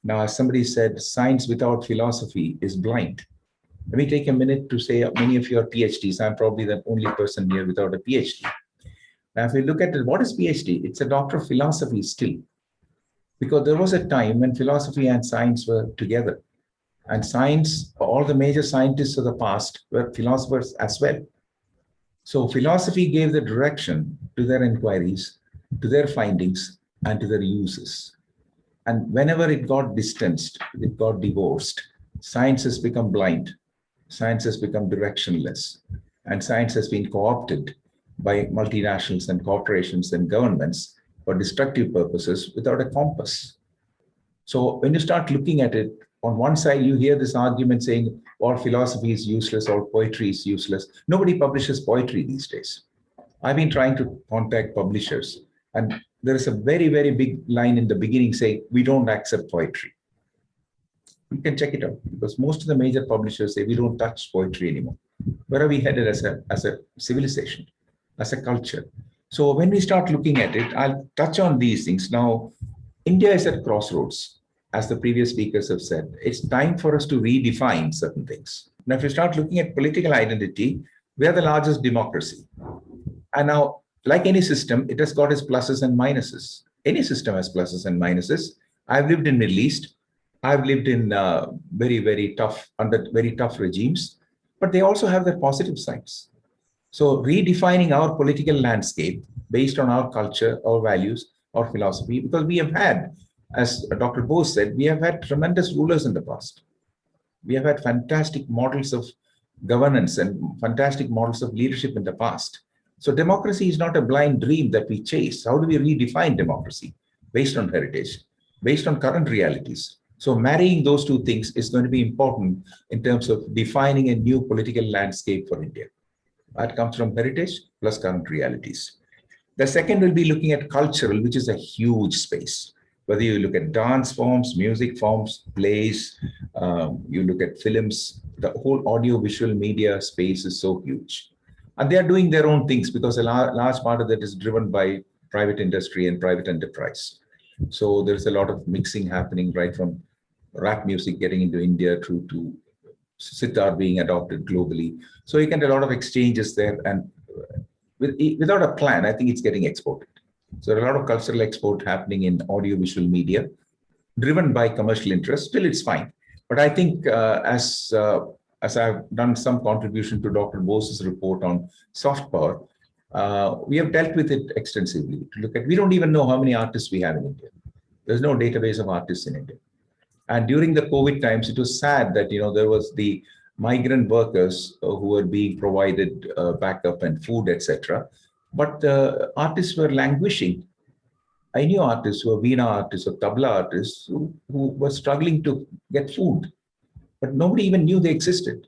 Speaker 4: Now, as somebody said, science without philosophy is blind. Let me take a minute to say many of you are PhDs. I'm probably the only person here without a PhD. Now, if we look at it, what is PhD? It's a doctor of philosophy still. Because there was a time when philosophy and science were together. And science, all the major scientists of the past were philosophers as well. So philosophy gave the direction to their inquiries, to their findings, and to their uses. And whenever it got distanced, it got divorced, science has become blind, science has become directionless, and science has been co-opted by multinationals and corporations and governments for destructive purposes without a compass. So when you start looking at it, on one side, you hear this argument saying all philosophy is useless, all poetry is useless. Nobody publishes poetry these days. I've been trying to contact publishers, and there is a very, very big line in the beginning saying, we don't accept poetry. You can check it out, because most of the major publishers say we don't touch poetry anymore. Where are we headed as a civilization, as a culture? So when we start looking at it, I'll touch on these things. Now, India is at crossroads, as the previous speakers have said. It's time for us to redefine certain things. Now, if you start looking at political identity, we are the largest democracy. And now, like any system, it has got its pluses and minuses. Any system has pluses and minuses. I've lived in Middle East. I've lived in under very tough regimes, but they also have their positive sides. So redefining our political landscape based on our culture, our values, our philosophy, because we have had, as Dr. Bose said, we have had tremendous rulers in the past. We have had fantastic models of governance and fantastic models of leadership in the past. So democracy is not a blind dream that we chase. How do we redefine democracy? Based on heritage, based on current realities. So marrying those two things is going to be important in terms of defining a new political landscape for India. That comes from heritage plus current realities. The second will be looking at cultural, which is a huge space. Whether you look at dance forms, music forms, plays, you look at films, the whole audio-visual media space is so huge. And they are doing their own things because a large part of that is driven by private industry and private enterprise. So there's a lot of mixing happening right from rap music getting into India through to sitar being adopted globally. So you get a lot of exchanges there, and without a plan, I think it's getting exported. So there are a lot of cultural export happening in audio-visual media, driven by commercial interest. Still, it's fine. But I think as I've done some contribution to Dr. Bose's report on soft power, we have dealt with it extensively. Look at, we don't even know how many artists we have in India. There's no database of artists in India. And during the COVID times, it was sad that there was the migrant workers who were being provided backup and food, etc. But the artists were languishing. I knew artists who were Veena artists or tabla artists who were struggling to get food, but nobody even knew they existed.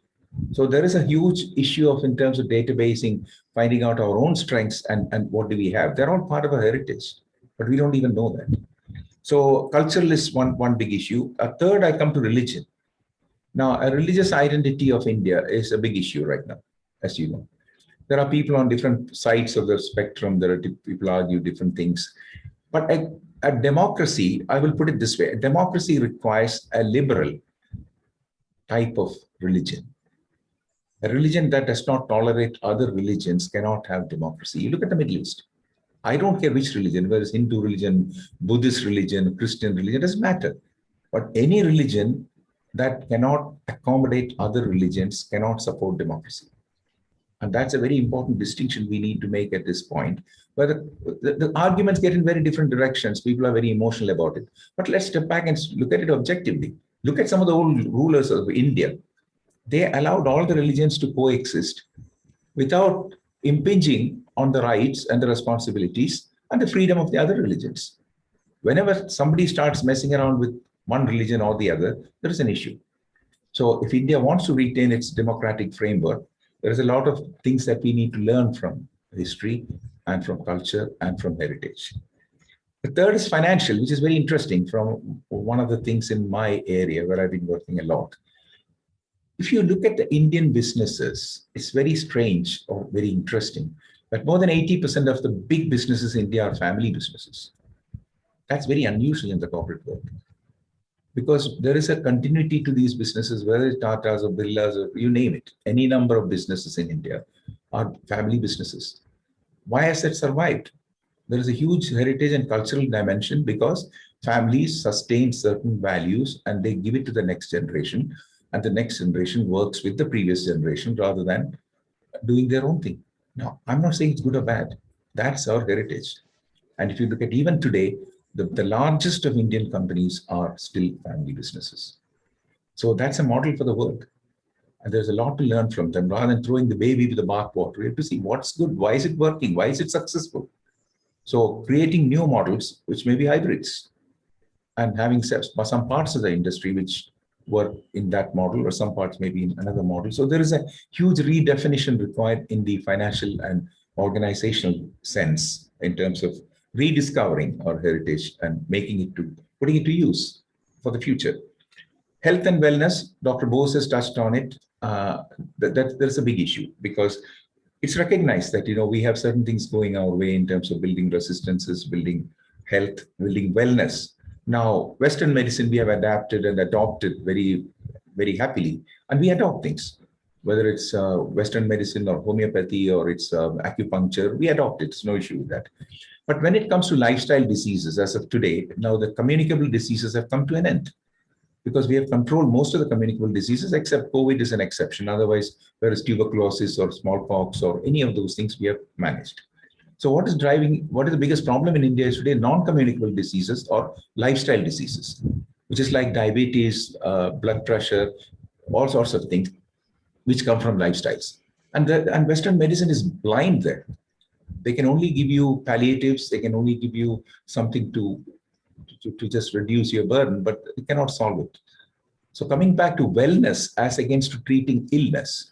Speaker 4: So there is a huge issue of, in terms of databasing, finding out our own strengths and what do we have. They're all part of our heritage, but we don't even know that. So cultural is one big issue. A third, I come to religion. Now, a religious identity of India is a big issue right now, as you know. There are people on different sides of the spectrum. There are people argue different things. But a democracy, I will put it this way, a democracy requires a liberal type of religion. A religion that does not tolerate other religions cannot have democracy. You look at the Middle East. I don't care which religion, whether it's Hindu religion, Buddhist religion, Christian religion, it doesn't matter. But any religion that cannot accommodate other religions cannot support democracy. And that's a very important distinction we need to make at this point, where the arguments get in very different directions. People are very emotional about it. But let's step back and look at it objectively. Look at some of the old rulers of India. They allowed all the religions to coexist without impinging on the rights and the responsibilities and the freedom of the other religions. Whenever somebody starts messing around with one religion or the other, there is an issue. So if India wants to retain its democratic framework, there is a lot of things that we need to learn from history and from culture and from heritage. The third is financial, which is very interesting from one of the things in my area where I've been working a lot. If you look at the Indian businesses, it's very strange or very interesting that more than 80% of the big businesses in India are family businesses. That's very unusual in the corporate world, because there is a continuity to these businesses, whether it's Tatas or Birlas or you name it. Any number of businesses in India are family businesses. Why has that survived? There is a huge heritage and cultural dimension because families sustain certain values and they give it to the next generation. And the next generation works with the previous generation rather than doing their own thing. Now, I'm not saying it's good or bad. That's our heritage. And if you look at even today, the largest of Indian companies are still family businesses. So that's a model for the world. And there's a lot to learn from them. Rather than throwing the baby with the bathwater, we have to see what's good, why is it working, why is it successful? So creating new models, which may be hybrids, and having some parts of the industry which work in that model, or some parts maybe in another model. So there is a huge redefinition required in the financial and organizational sense in terms of rediscovering our heritage and putting it to use for the future. Health and wellness, Dr. Bose has touched on it. There's a big issue because it's recognized that we have certain things going our way in terms of building resistances, building health, building wellness. Now, Western medicine, we have adapted and adopted very, very happily, and we adopt things, whether it's Western medicine or homeopathy or it's acupuncture, we adopt it. It's no issue with that. But when it comes to lifestyle diseases, as of today, now the communicable diseases have come to an end because we have controlled most of the communicable diseases, except COVID is an exception. Otherwise, whereas tuberculosis or smallpox or any of those things we have managed. So what is the biggest problem in India is today non-communicable diseases or lifestyle diseases, which is like diabetes, blood pressure, all sorts of things, which come from lifestyles. And Western medicine is blind there. They can only give you palliatives. They can only give you something to just reduce your burden, but it cannot solve it. So coming back to wellness as against treating illness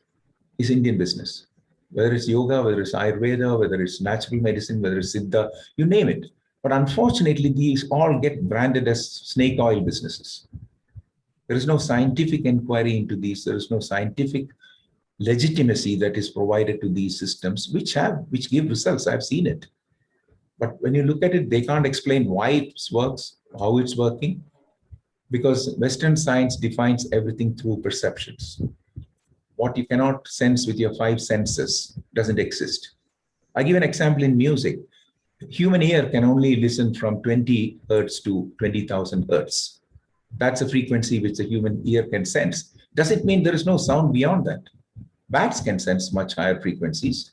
Speaker 4: is Indian business. whether it's yoga, whether it's Ayurveda, whether it's natural medicine, whether it's Siddha, you name it. But unfortunately, these all get branded as snake oil businesses. There is no scientific inquiry into these. There is no scientific legitimacy that is provided to these systems, which give results. I've seen it. But when you look at it, they can't explain why it works, how it's working, because Western science defines everything through perceptions. What you cannot sense with your five senses doesn't exist. I give an example in music. Human ear can only listen from 20 hertz to 20,000 hertz. That's a frequency which the human ear can sense. Does it mean there is no sound beyond that? Bats can sense much higher frequencies.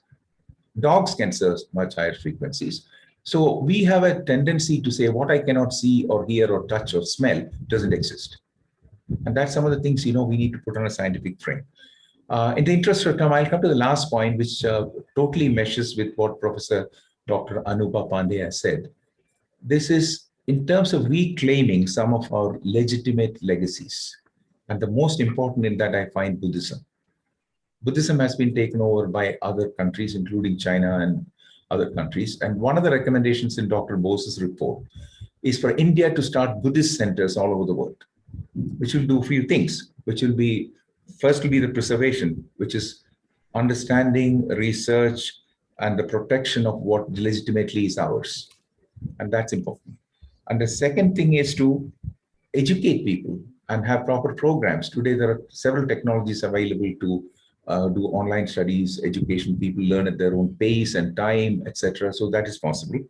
Speaker 4: Dogs can sense much higher frequencies. So we have a tendency to say what I cannot see or hear or touch or smell doesn't exist. And that's some of the things, we need to put on a scientific frame. In the interest of time, I'll come to the last point, which totally meshes with what Professor Dr. Anupa Pandey has said. This is in terms of reclaiming some of our legitimate legacies. And the most important in that, I find Buddhism. Buddhism has been taken over by other countries, including China and other countries. And one of the recommendations in Dr. Bose's report is for India to start Buddhist centers all over the world, which will do a few things, which will be, first will be the preservation, which is understanding, research, and the protection of what legitimately is ours. And that's important. And the second thing is to educate people and have proper programs. Today, there are several technologies available to do online studies, education. People learn at their own pace and time, etc. So that is possible.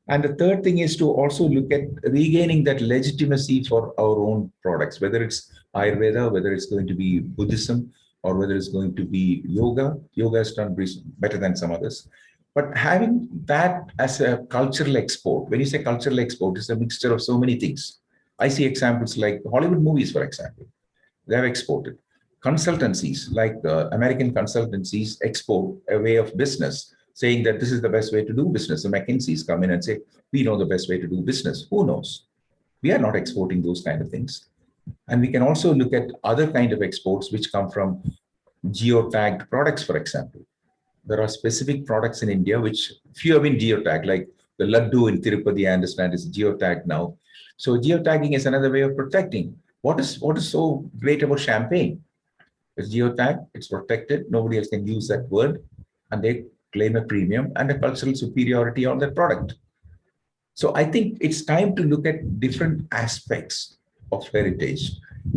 Speaker 4: And the third thing is to also look at regaining that legitimacy for our own products, whether it's Ayurveda, whether it's going to be Buddhism, or whether it's going to be yoga. Yoga has done better than some others. But having that as a cultural export, when you say cultural export, it's a mixture of so many things. I see examples like Hollywood movies, for example. They have exported. Consultancies, like American consultancies, export a way of business, saying that this is the best way to do business. The McKinsey's come in and say, we know the best way to do business. Who knows? We are not exporting those kind of things. And we can also look at other kind of exports which come from geotagged products, for example. There are specific products in India which few have been geotagged, like the laddu in Tirupati, I understand, is geotagged now. So geotagging is another way of protecting. What is so great about champagne? It's geotagged, it's protected, nobody else can use that word, and they claim a premium and a cultural superiority on that product. So I think it's time to look at different aspects of heritage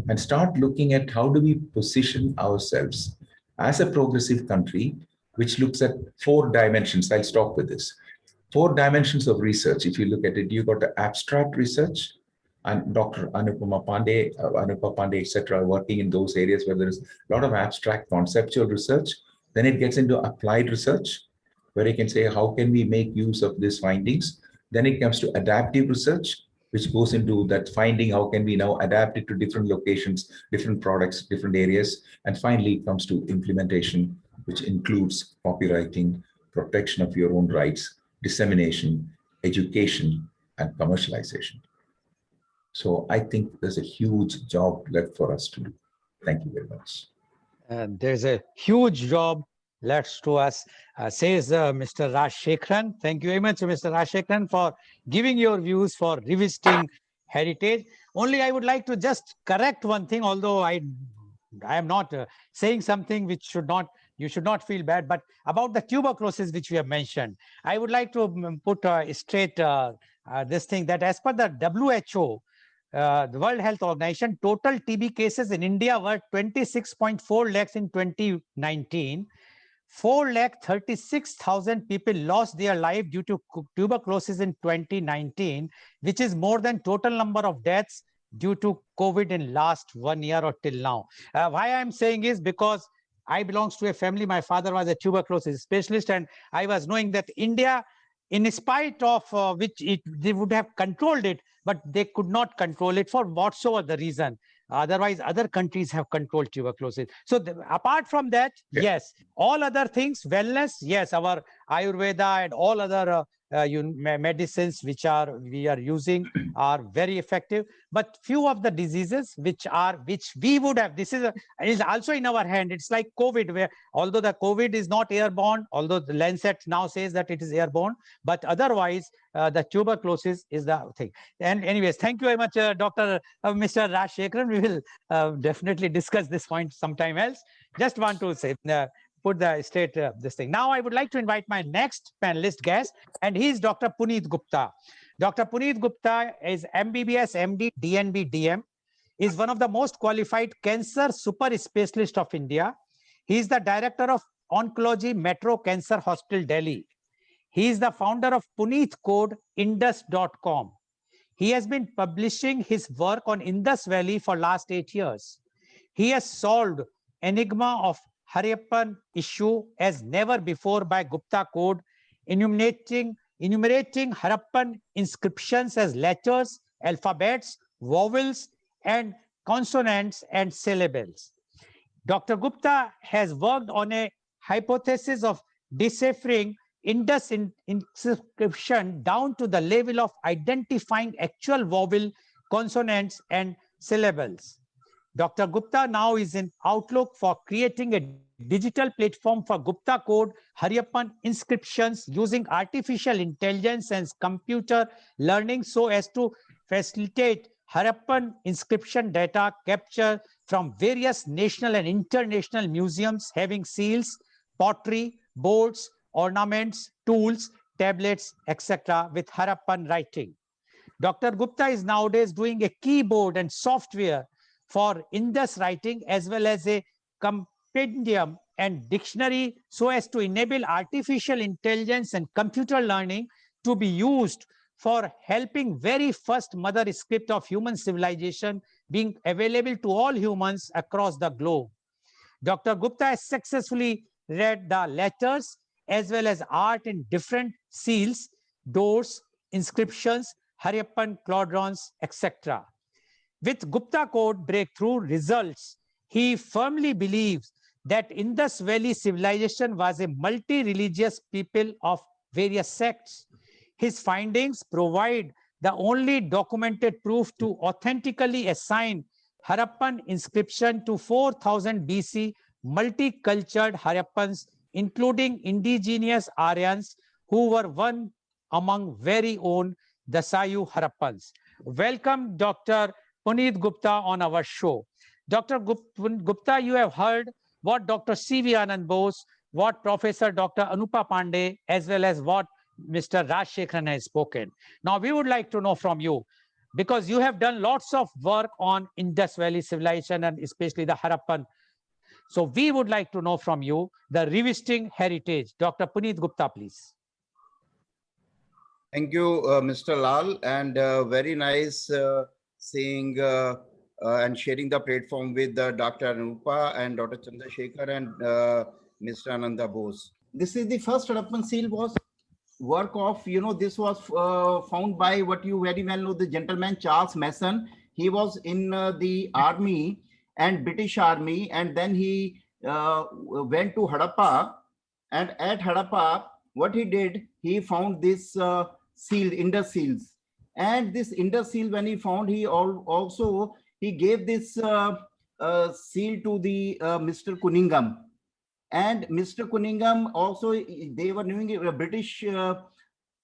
Speaker 4: and start looking at how do we position ourselves as a progressive country, which looks at 4 dimensions. I'll stop with this. 4 dimensions of research. If you look at it, you've got the abstract research, and Dr. Anupa Pandey, etc., working in those areas where there is a lot of abstract conceptual research. Then it gets into applied research, where you can say, how can we make use of these findings? Then it comes to adaptive research, which goes into that finding, how can we now adapt it to different locations, different products, different areas. And finally, it comes to implementation, which includes copywriting, protection of your own rights, dissemination, education, and commercialization. So I think there's a huge job left for us to do. Thank you very much.
Speaker 1: There's a huge job left to us, says Mr. Rajshekharan. Thank you very much, Mr. Rajshekharan, for giving your views for revisiting heritage. Only I would like to just correct one thing, although I am not saying something which you should not feel bad, but about the tuberculosis which we have mentioned, I would like to put straight this thing, that as per the WHO, the World Health Organization, total TB cases in India were 26.4 lakhs in 2019. 4,36,000 people lost their life due to tuberculosis in 2019, which is more than total number of deaths due to COVID in last 1 year or till now. Why I'm saying is because I belongs to a family. My father was a tuberculosis specialist, and I was knowing that India, in spite of which they would have controlled it, but they could not control it for whatsoever the reason. Otherwise, other countries have controlled tuberculosis. So apart from that, yes, all other things, wellness, yes, our Ayurveda and all other medicines which we are using are very effective, but few of the diseases which we would have, is also in our hand. It's like COVID, where although the COVID is not airborne, although the Lancet now says that it is airborne, but otherwise the tuberculosis is the thing. And anyways, thank you very much, Dr. Mr. Rajshekharan. We will definitely discuss this point sometime else. Just want to say, put the state this thing. Now I would like to invite my next panelist guest, and he is Dr. Puneet Gupta. Dr. Puneet Gupta is MBBS, MD, DNB, DM, is one of the most qualified cancer super specialist of India. He is the director of Oncology Metro Cancer Hospital, Delhi. He is the founder of Puneet Code, Indus.com. He has been publishing his work on Indus Valley for last 8 years. He has solved enigma of Harappan issue as never before by Gupta Code, enumerating Harappan inscriptions as letters, alphabets, vowels, and consonants and syllables. Dr. Gupta has worked on a hypothesis of deciphering Indus inscription down to the level of identifying actual vowel, consonants, and syllables. Dr. Gupta now is in outlook for creating a digital platform for Gupta Code Harappan inscriptions using artificial intelligence and computer learning so as to facilitate Harappan inscription data capture from various national and international museums having seals, pottery, boards, ornaments, tools, tablets, etc. with Harappan writing. Dr. Gupta is nowadays doing a keyboard and software for Indus writing as well as a compendium and dictionary so as to enable artificial intelligence and computer learning to be used for helping very first mother script of human civilization being available to all humans across the globe. Dr. Gupta has successfully read the letters as well as art in different seals, doors, inscriptions, Harappan quadrants, etc. With Gupta Code breakthrough results, he firmly believes that Indus Valley civilization was a multi-religious people of various sects. His findings provide the only documented proof to authentically assign Harappan inscription to 4000 BC multicultural Harappans, including indigenous Aryans who were one among very own Dasayu Harappans. Welcome, Dr. Puneet Gupta on our show. Dr. Gupta, you have heard what Dr. C.V. Anand Bose, what Professor Dr. Anupa Pandey, as well as what Mr. Rajshekharan has spoken. Now, we would like to know from you, because you have done lots of work on Indus Valley civilization and especially the Harappan. So we would like to know from you the revisiting heritage. Dr. Puneet Gupta, please.
Speaker 5: Thank you, Mr. Lal, and very nice seeing and sharing the platform with Dr. Anupa and Dr. Chandrasekhar and Mr. Ananda Bose. This is the first Harappan seal was work of, this was found by what you very well know, the gentleman Charles Mason. He was in the army and British army, and then he went to Harappa, and at Harappa, what he did, he found this seal, Indus seals. And this Indus seal, when he found, he also gave this seal to the Mr. Cunningham. And Mr. Cunningham also, they were doing a British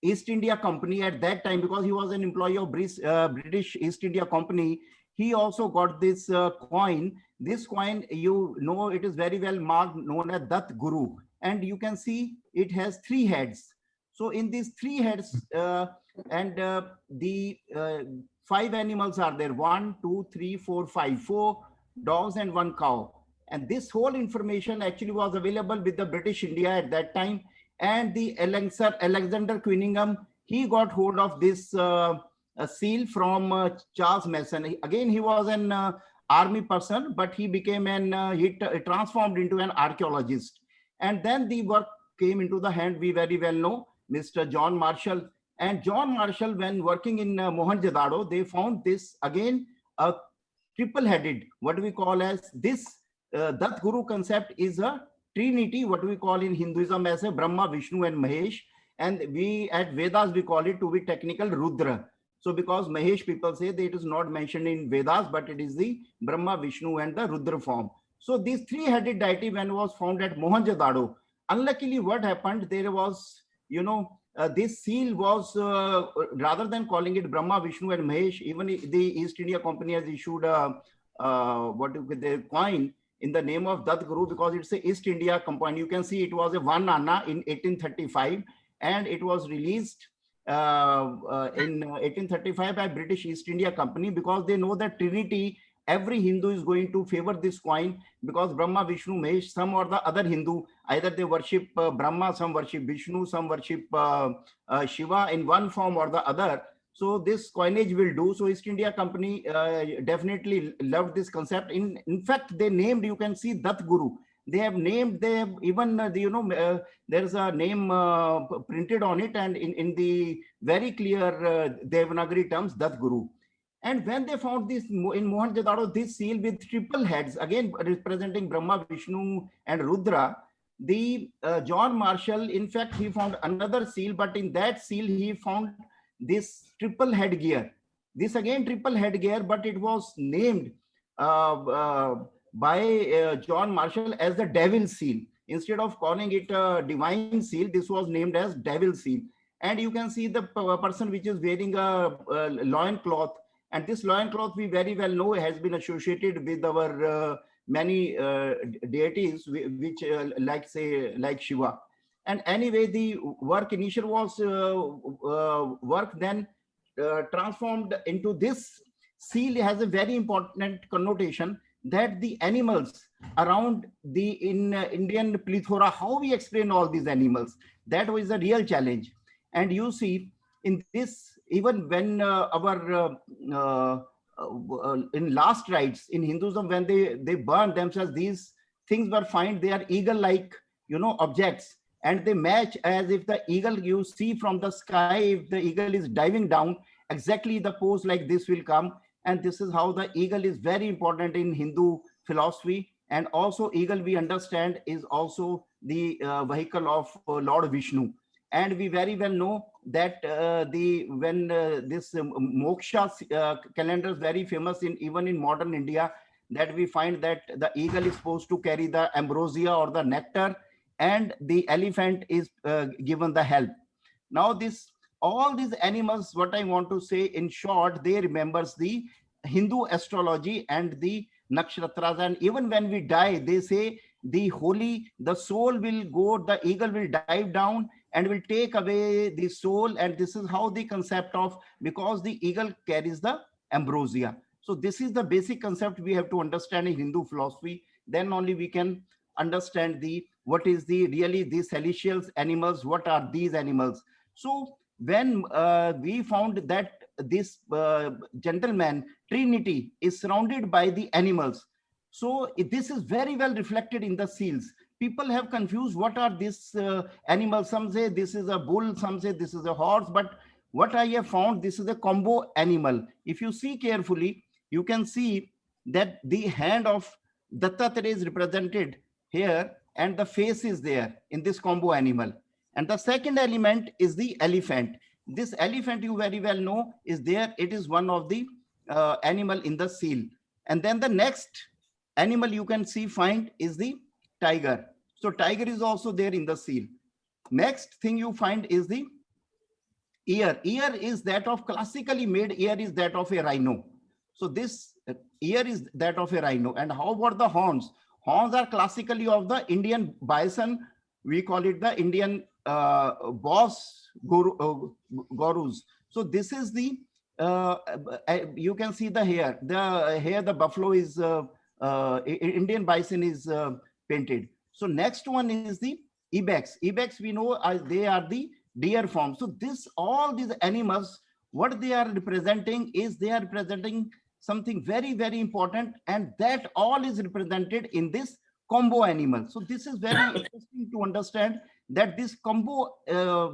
Speaker 5: East India Company at that time, because he was an employee of British East India Company. He also got this coin. This coin, it is very well marked, known as Dat Guru. And you can see it has 3 heads. So in these 3 heads, the 5 animals are there: 1, 2, 3, 4, 5, 4 dogs and 1 cow. And this whole information actually was available with the British India at that time. And the Alexander Cunningham, he got hold of this seal from Charles Mason. Again, he was an army person, but he became he transformed into an archaeologist. And then the work came into the hand, we very well know, Mr. John Marshall. And John Marshall, when working in Mohenjo-daro, they found this, again, a triple-headed, what we call as this Dat Guru concept is a trinity, what we call in Hinduism as a Brahma, Vishnu, and Mahesh. and we at Vedas, we call it to be technical Rudra. So because Mahesh, people say that it is not mentioned in Vedas, but it is the Brahma, Vishnu and the Rudra form. So these three-headed deity when was found at Mohenjo-daro, unluckily what happened, there was, this seal was, rather than calling it Brahma, Vishnu and Mahesh, even the East India Company has issued the coin in the name of Dat Guru, because it's a East India Company. You can see it was a 1 anna in 1835, and it was released in 1835 by British East India Company, because they know that Trinity, every Hindu is going to favor this coin, because Brahma, Vishnu, Mahesh, some or the other Hindu, either they worship Brahma, some worship Vishnu, some worship Shiva in one form or the other. So this coinage will do. So East India Company definitely loved this concept. In fact, they named, you can see Dat Guru. They have named, they have even, there's a name printed on it, and in the very clear Devanagari terms, Dat Guru. And when they found this in Mohenjo-daro, this seal with triple heads, again representing Brahma, Vishnu and Rudra, the John Marshall, in fact, he found another seal, but in that seal, he found this triple headgear. This again triple headgear, but it was named by John Marshall as the devil seal. Instead of calling it a divine seal, this was named as devil seal. And you can see the person which is wearing a loin cloth, and this loin cloth we very well know has been associated with our many deities, which like Shiva. And anyway, the work initial was work then transformed into this seal. Has a very important connotation that the animals around the Indian plethora, how we explain all these animals, that was a real challenge. And you see in this, even when in last rites in Hinduism, when they burn themselves, these things were found, they are eagle-like, objects, and they match as if the eagle you see from the sky, if the eagle is diving down, exactly the pose like this will come. And this is how the eagle is very important in Hindu philosophy. And also eagle, we understand, is also the vehicle of Lord Vishnu. And we very well know that when this moksha calendar is very famous even in modern India, that we find that the eagle is supposed to carry the ambrosia or the nectar, and the elephant is given the help. Now all these animals, what I want to say in short, they remembers the Hindu astrology and the Nakshatras. And even when we die, they say the soul will go, the eagle will dive down and will take away the soul. And this is how the concept of, because the eagle carries the ambrosia. So this is the basic concept we have to understand in Hindu philosophy. Then only we can understand what is really the celestial animals, what are these animals. So when we found that this gentleman, Trinity, is surrounded by the animals, so this is very well reflected in the seals. People have confused what are these animals. Some say this is a bull, some say this is a horse, but what I have found, this is a combo animal. If you see carefully, you can see that the hand of Dattatreya is represented here, and the face is there in this combo animal. And the second element is the elephant. This elephant, you very well know, is there. It is one of the animal in the seal. And then the next animal you can find is the tiger. So tiger is also there in the seal. Next thing you find is the ear. Ear is that of, classically made ear is that of a rhino. So this ear is that of a rhino. And how about the horns? Horns are classically of the Indian bison. We call it the Indian boss gurus. So this is the, you can see the hair. The buffalo is, Indian bison is painted. So next one is the ibex. Ibex, we know they are the deer form. So all these animals, what they are representing is, they are representing something very, very important, and that all is represented in this combo animal. So this is very interesting to understand that this combo,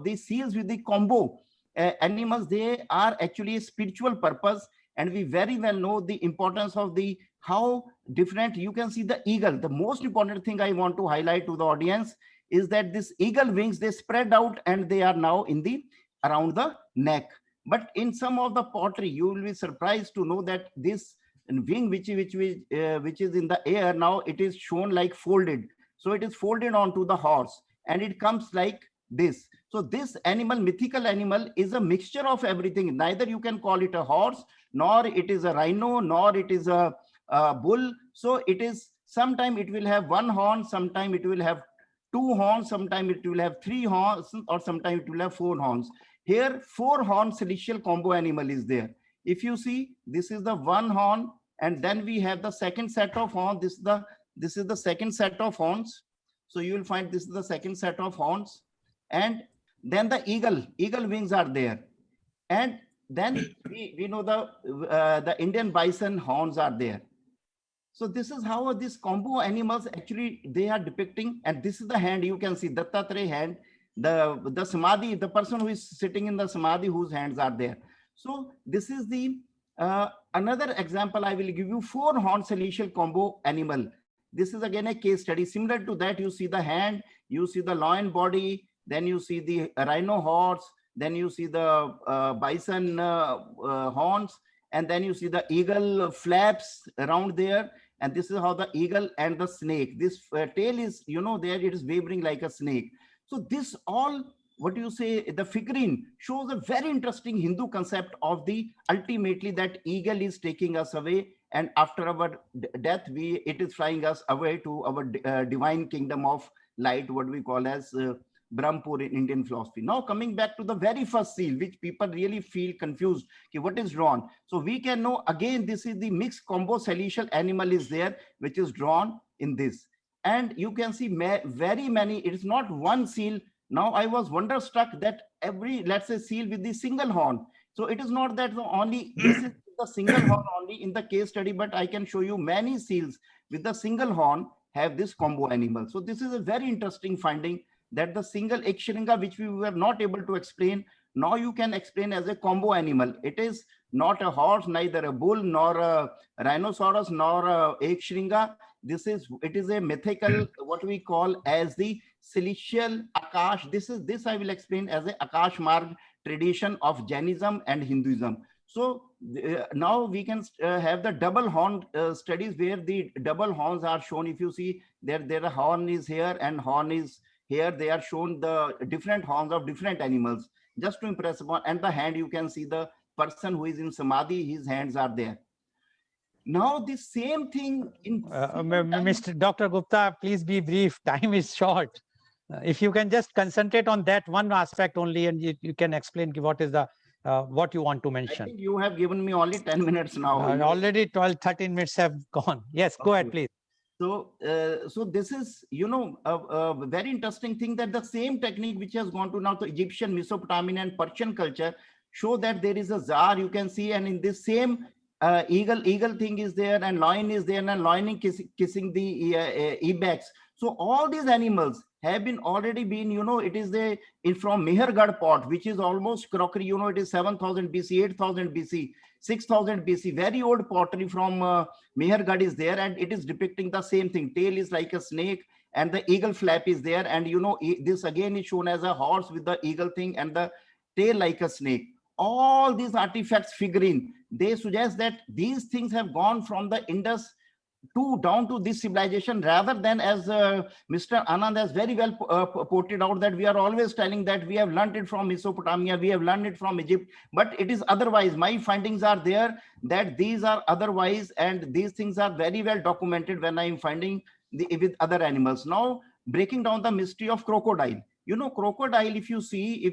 Speaker 5: these seals with the combo animals, they are actually a spiritual purpose. And we very well know the importance of how different, you can see the eagle. The most important thing I want to highlight to the audience is that this eagle wings, they spread out and they are now in the around the neck. But in some of the pottery, you will be surprised to know that this wing which is in the air, now it is shown like folded. So it is folded onto the horse and it comes like this. So this animal, mythical animal, is a mixture of everything. Neither you can call it a horse, nor it is a rhino, nor it is a bull. So it is, sometime it will have one horn, sometime it will have two horns, sometime it will have three horns, or sometime it will have four horns. Here, 4-horn celestial combo animal is there. If you see, this is the one horn, and then we have the second set of horns. This is the second set of horns. So you will find this is the second set of horns. And then the eagle wings are there. And then we know the Indian bison horns are there. So this is how these combo animals actually they are depicting. And this is the hand, you can see Dattatreya hand, the samadhi, the person who is sitting in the samadhi, whose hands are there. So this is the another example. I will give you 4-horn celestial combo animal. This is again a case study. Similar to that, you see the hand, you see the lion body, then you see the rhino horns, then you see the bison horns, and then you see the eagle flaps around there. And this is how the eagle and the snake, this tail is, there it is wavering like a snake. So this all, what you say, the figurine shows a very interesting Hindu concept of the ultimately that eagle is taking us away, and after our death, it is flying us away to our divine kingdom of light, what we call as Brahmpur in Indian philosophy. Now coming back to the very first seal, which people really feel confused, okay, what is drawn? So we can know again, this is the mixed combo celestial animal is there, which is drawn in this. And you can see very many, it is not one seal. Now I was wonderstruck that every, let's say, seal with the single horn. So it is not that only this is the single horn only in the case study, but I can show you many seals with the single horn have this combo animal. So this is a very interesting finding that the single Ekshringa, which we were not able to explain, now you can explain as a combo animal. It is not a horse, neither a bull, nor a rhinoceros, nor a Ekshringa. It is a mythical, what we call as the celestial Akash. This I will explain as a Akash Marg tradition of Jainism and Hinduism. So now we can have the double horn studies where the double horns are shown. If you see there a horn is here and horn is here, they are shown the different horns of different animals just to impress upon. And the hand, you can see the person who is in samadhi, his hands are there. Now the same thing in
Speaker 1: Mr. Dr. Gupta, please be brief. Time is short. If you can just concentrate on that one aspect only, and you can explain what is the what you want to mention.
Speaker 5: I think you have given me only 10 minutes now.
Speaker 1: Already 12-13 minutes have gone. Yes, go ahead, please.
Speaker 5: So, so this is, a very interesting thing that the same technique which has gone to now the Egyptian, Mesopotamian, and Persian culture show that there is a czar, you can see, and in this same eagle thing is there, and lion is there, and lion kissing the ibex. So all these animals have been already been, it is from Mehergarh pot, which is almost crockery, it is 7,000 BC, 8,000 BC, 6,000 BC, very old pottery from Mehergarh is there, and it is depicting the same thing. Tail is like a snake, and the eagle flap is there, and this again is shown as a horse with the eagle thing and the tail like a snake. All these artifacts figurine, they suggest that these things have gone from the Indus down to this civilization, rather than as Mr. Anand has very well pointed out, that we are always telling that we have learned it from Mesopotamia, we have learned it from Egypt, but it is otherwise. My findings are there that these are otherwise, and these things are very well documented when I am finding with other animals. Now breaking down the mystery of crocodile. Crocodile, if you see,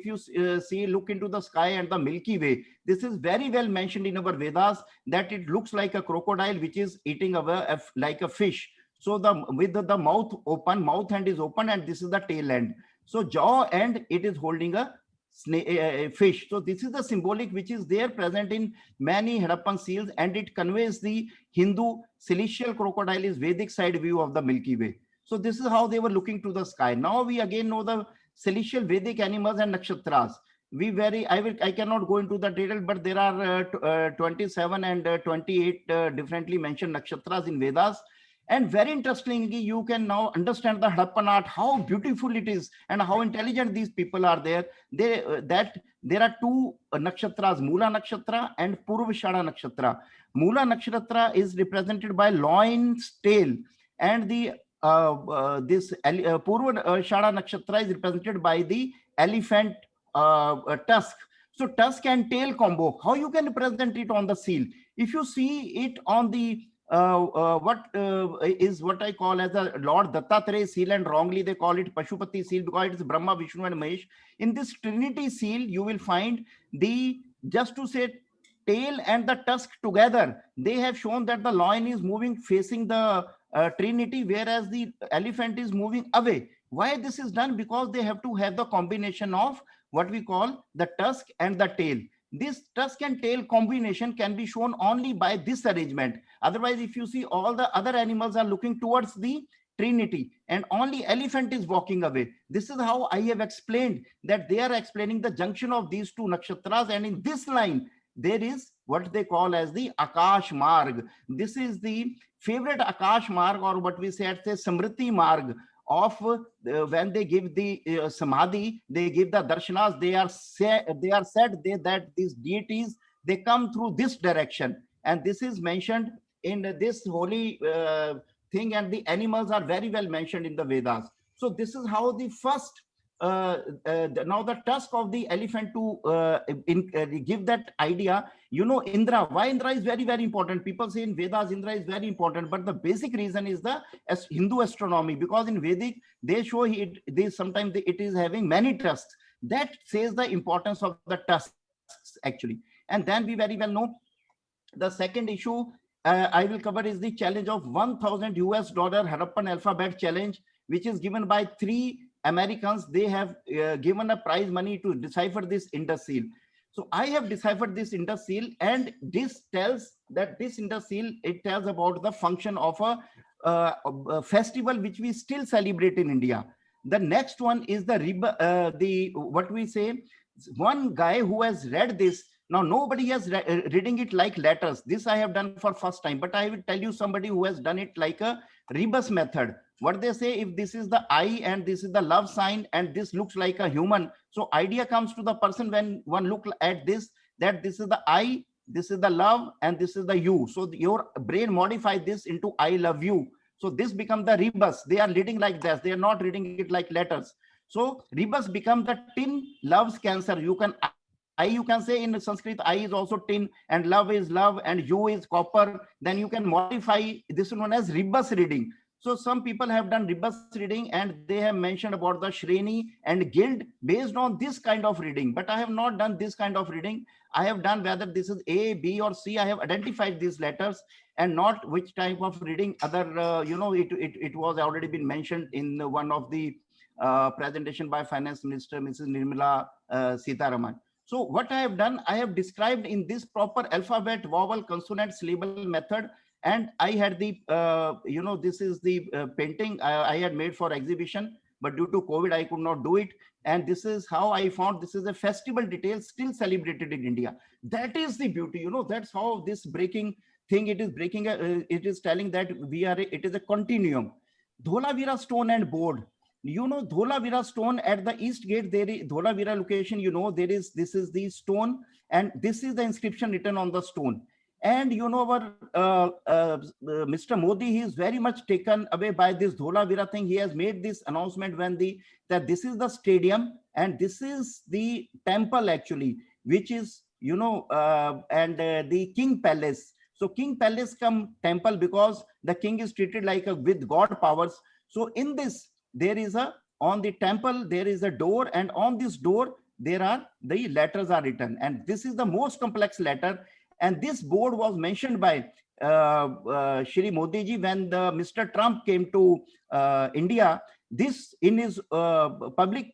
Speaker 5: look into the sky and the Milky Way, this is very well mentioned in our Vedas that it looks like a crocodile which is eating like a fish. So with the mouth open, mouth end is open, and this is the tail end. So jaw end, it is holding a fish. So this is the symbolic which is there present in many Harappan seals, and it conveys the Hindu celestial crocodile is Vedic side view of the Milky Way. So this is how they were looking to the sky. Now we again know the celestial Vedic animals and Nakshatras. I cannot go into the detail, but there are 27 and 28 differently mentioned Nakshatras in Vedas. And very interestingly, you can now understand the Harappan art, how beautiful it is and how intelligent these people are there. That there are two nakshatras, Mula Nakshatra and Purvashada Nakshatra. Mula Nakshatra is represented by lion's tail, and the Purvashada Nakshatra is represented by the elephant tusk. So tusk and tail combo, how you can represent it on the seal? If you see it on the what I call as a Lord Dattatreya seal, and wrongly they call it Pashupati seal because it is Brahma, Vishnu and Mahesh. In this Trinity seal, you will find the, just to say, tail and the tusk together. They have shown that the lion is moving facing the Trinity, whereas the elephant is moving away. Why this is done? Because they have to have the combination of what we call the tusk and the tail. This tusk and tail combination can be shown only by this arrangement. Otherwise, if you see, all the other animals are looking towards the Trinity and only elephant is walking away. This is how I have explained that they are explaining the junction of these two nakshatras, and in this line there is what they call as the Akash Marg. This is the favorite Akash Marg, or what we say at the Samriti Marg of when they give the samadhi, they give the darshanas, they are said that these deities, they come through this direction, and this is mentioned in this holy thing, and the animals are very well mentioned in the Vedas. So this is how the first now the tusk of the elephant to give that idea. You know, Indra, why Indra is very, very important? People say in Vedas Indra is very important, but the basic reason is the Hindu astronomy, because in Vedic they show sometimes it is having many tusks. That says the importance of the tusks actually. And then we very well know the second issue I will cover is the challenge of $1,000 Harappan alphabet challenge, which is given by 3 Americans. They have given a prize money to decipher this Indus seal. So I have deciphered this Indus seal, and this tells that this Indus seal, it tells about the function of a festival which we still celebrate in India. The next one is the what we say, one guy who has read this. Now nobody has reading it like letters. This I have done for first time, but I will tell you somebody who has done it like a rebus method. What they say, if this is the I and this is the love sign and this looks like a human, so idea comes to the person when one look at this, that this is the I, this is the love, and this is the you. So your brain modify this into I love you. So this becomes the rebus. They are reading like this. They are not reading it like letters. So rebus becomes the tin loves cancer. You can say in Sanskrit, I is also tin, and love is love, and you is copper. Then you can modify this one as rebus reading. So some people have done rebus reading, and they have mentioned about the Shreni and guild based on this kind of reading. But I have not done this kind of reading. I have done whether this is A, B, or C. I have identified these letters and not which type of reading. Other, it was already been mentioned in one of the presentation by Finance Minister, Mrs. Nirmala Sitharaman. So what I have done, I have described in this proper alphabet, vowel, consonant, syllable method. And I had the, this is the painting I had made for exhibition, but due to COVID, I could not do it. And this is how I found this is a festival detail still celebrated in India. That is the beauty, that's how this breaking thing, it is breaking, it is telling that it is a continuum. Dholavira stone and board. Dholavira stone at the east gate, there is Dholavira location, this is the stone, and this is the inscription written on the stone. And our Mr. Modi, he is very much taken away by this Dholavira thing. He has made this announcement that this is the stadium and this is the temple actually, which is, and the King Palace. So King Palace come temple because the king is treated like with God powers. So in this, there is on the temple, there is a door, and on this door, the letters are written. And this is the most complex letter. And this board was mentioned by Shri Modi ji when Mr. Trump came to India. This in his public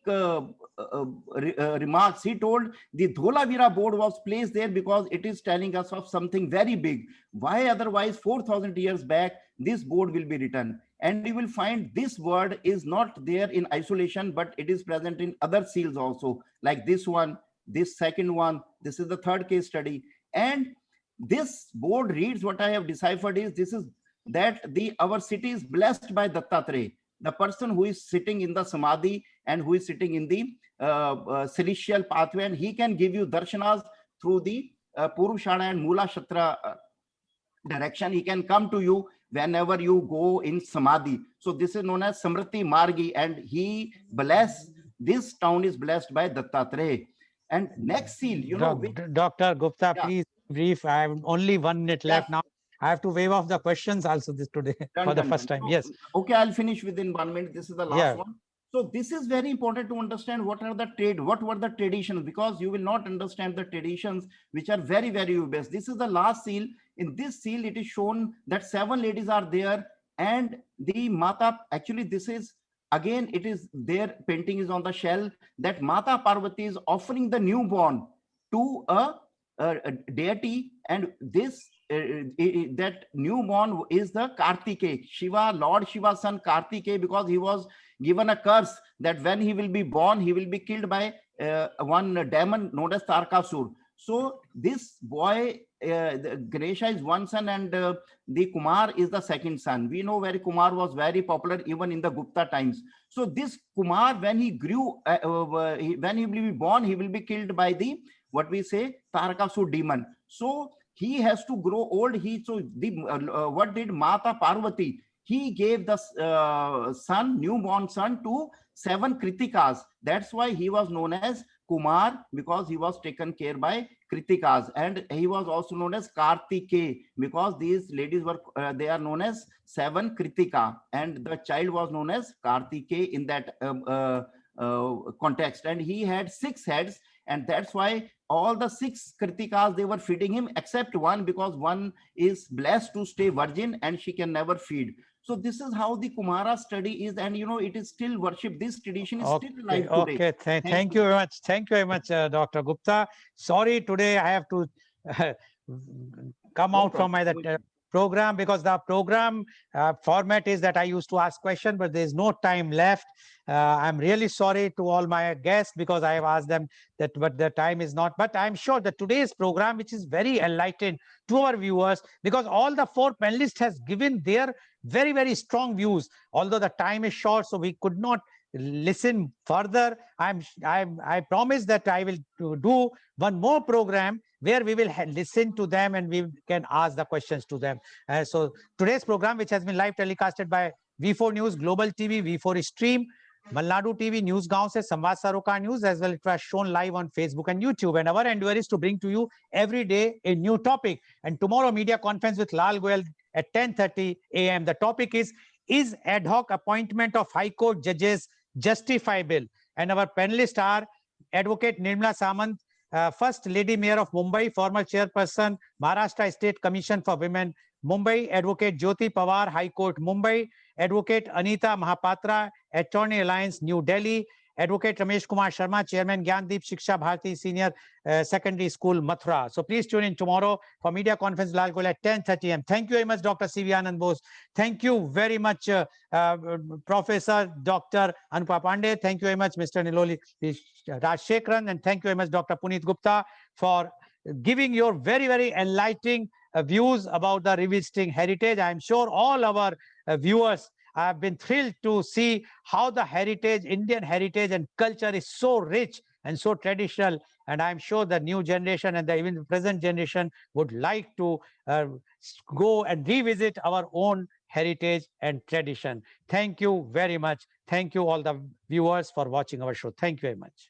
Speaker 5: remarks, he told the Dholavira board was placed there because it is telling us of something very big. Why otherwise 4,000 years back, this board will be written. And you will find this word is not there in isolation, but it is present in other seals also, like this one, this second one, this is the third case study. And this board reads, what I have deciphered is, this is that our city is blessed by Dattatreya, the person who is sitting in the samadhi and who is sitting in the celestial pathway, and he can give you darshanas through the Purushana and Mula Shatra direction. He can come to you whenever you go in samadhi. So this is known as Samriti Margi, and he bless, this town is blessed by Dattatreya. And next seal, you know,
Speaker 1: Dr. Gupta,
Speaker 5: Yeah.
Speaker 1: please brief. I have only 1 minute left now. I have to wave off the questions also this today for the first time.
Speaker 5: So,
Speaker 1: Yes.
Speaker 5: okay, I'll finish within 1 minute. This is the last
Speaker 1: Yeah.
Speaker 5: one. So this is very important to understand what were the traditions, because you will not understand the traditions which are very, very best. This is the last seal. In this seal, it is shown that 7 ladies are there, and the Mata, actually this is, again, it is their painting is on the shell, that Mata Parvati is offering the newborn to a deity, and this that newborn is the Kartikeya, Shiva, Lord Shiva's son Kartikeya, because he was given a curse that when he will be born, he will be killed by one demon known as Tarkasur. So this boy, Ganesha is one son, and the Kumar is the second son. We know where Kumar was very popular even in the Gupta times. So this Kumar, when he grew, when he will be born, he will be killed by the, what we say, Tarakasur demon. So he has to grow old. What did Mata Parvati? He gave the newborn son to 7 Kritikas. That's why he was known as Kumar, because he was taken care by Kritikas, and he was also known as Kartikeya because these ladies were they are known as 7 Kritika, and the child was known as Kartikeya in that context, and he had 6 heads, and that's why all the 6 Kritikas, they were feeding him except one, because one is blessed to stay virgin and she can never feed. So this is how the Kumara study is, and you know, it is still worship. This tradition is still alive today.
Speaker 1: Okay, thank you very much. Thank you very much, Dr. Gupta. Sorry, today I have to come out from my program, because the program format is that I used to ask questions, but there's no time left. I'm really sorry to all my guests, because I have asked them that, but the time is not. But I'm sure that today's program, which is very enlightened to our viewers, because all the 4 panelists has given their very, very strong views, although the time is short, so we could not listen further. I promise that I will do one more program where we will listen to them and we can ask the questions to them. So today's program, which has been live telecasted by V4 News, Global TV, V4 Stream, Malnadu TV, News Gaon se Samvad Sarokar News, as well it was shown live on Facebook and YouTube. And our endeavor is to bring to you every day a new topic. And tomorrow, media conference with Lal Goel at 10:30 a.m. The topic is ad hoc appointment of High Court judges justifiable? And our panelists are Advocate Nirmala Samant, First Lady Mayor of Mumbai, former Chairperson, Maharashtra State Commission for Women, Mumbai, Advocate Jyoti Pawar, High Court, Mumbai, Advocate Anita Mahapatra, Attorney Alliance, New Delhi, Advocate Ramesh Kumar Sharma, Chairman Gyandeep Shiksha Bharati Senior Secondary School, Mathura. So please tune in tomorrow for media conference Lal Goel at 10:30 a.m. Thank you very much, Dr. C.V. Anand Bose. Thank you very much, Professor Dr. Anupa Pandey. Thank you very much, Mr. Niloli Rajshekharan. And thank you very much, Dr. Puneet Gupta, for giving your very, very enlightening views about the revisiting heritage. I'm sure all our viewers have been thrilled to see how the heritage, Indian heritage and culture is so rich and so traditional. And I'm sure the new generation and even the present generation would like to go and revisit our own heritage and tradition. Thank you very much. Thank you all the viewers for watching our show. Thank you very much.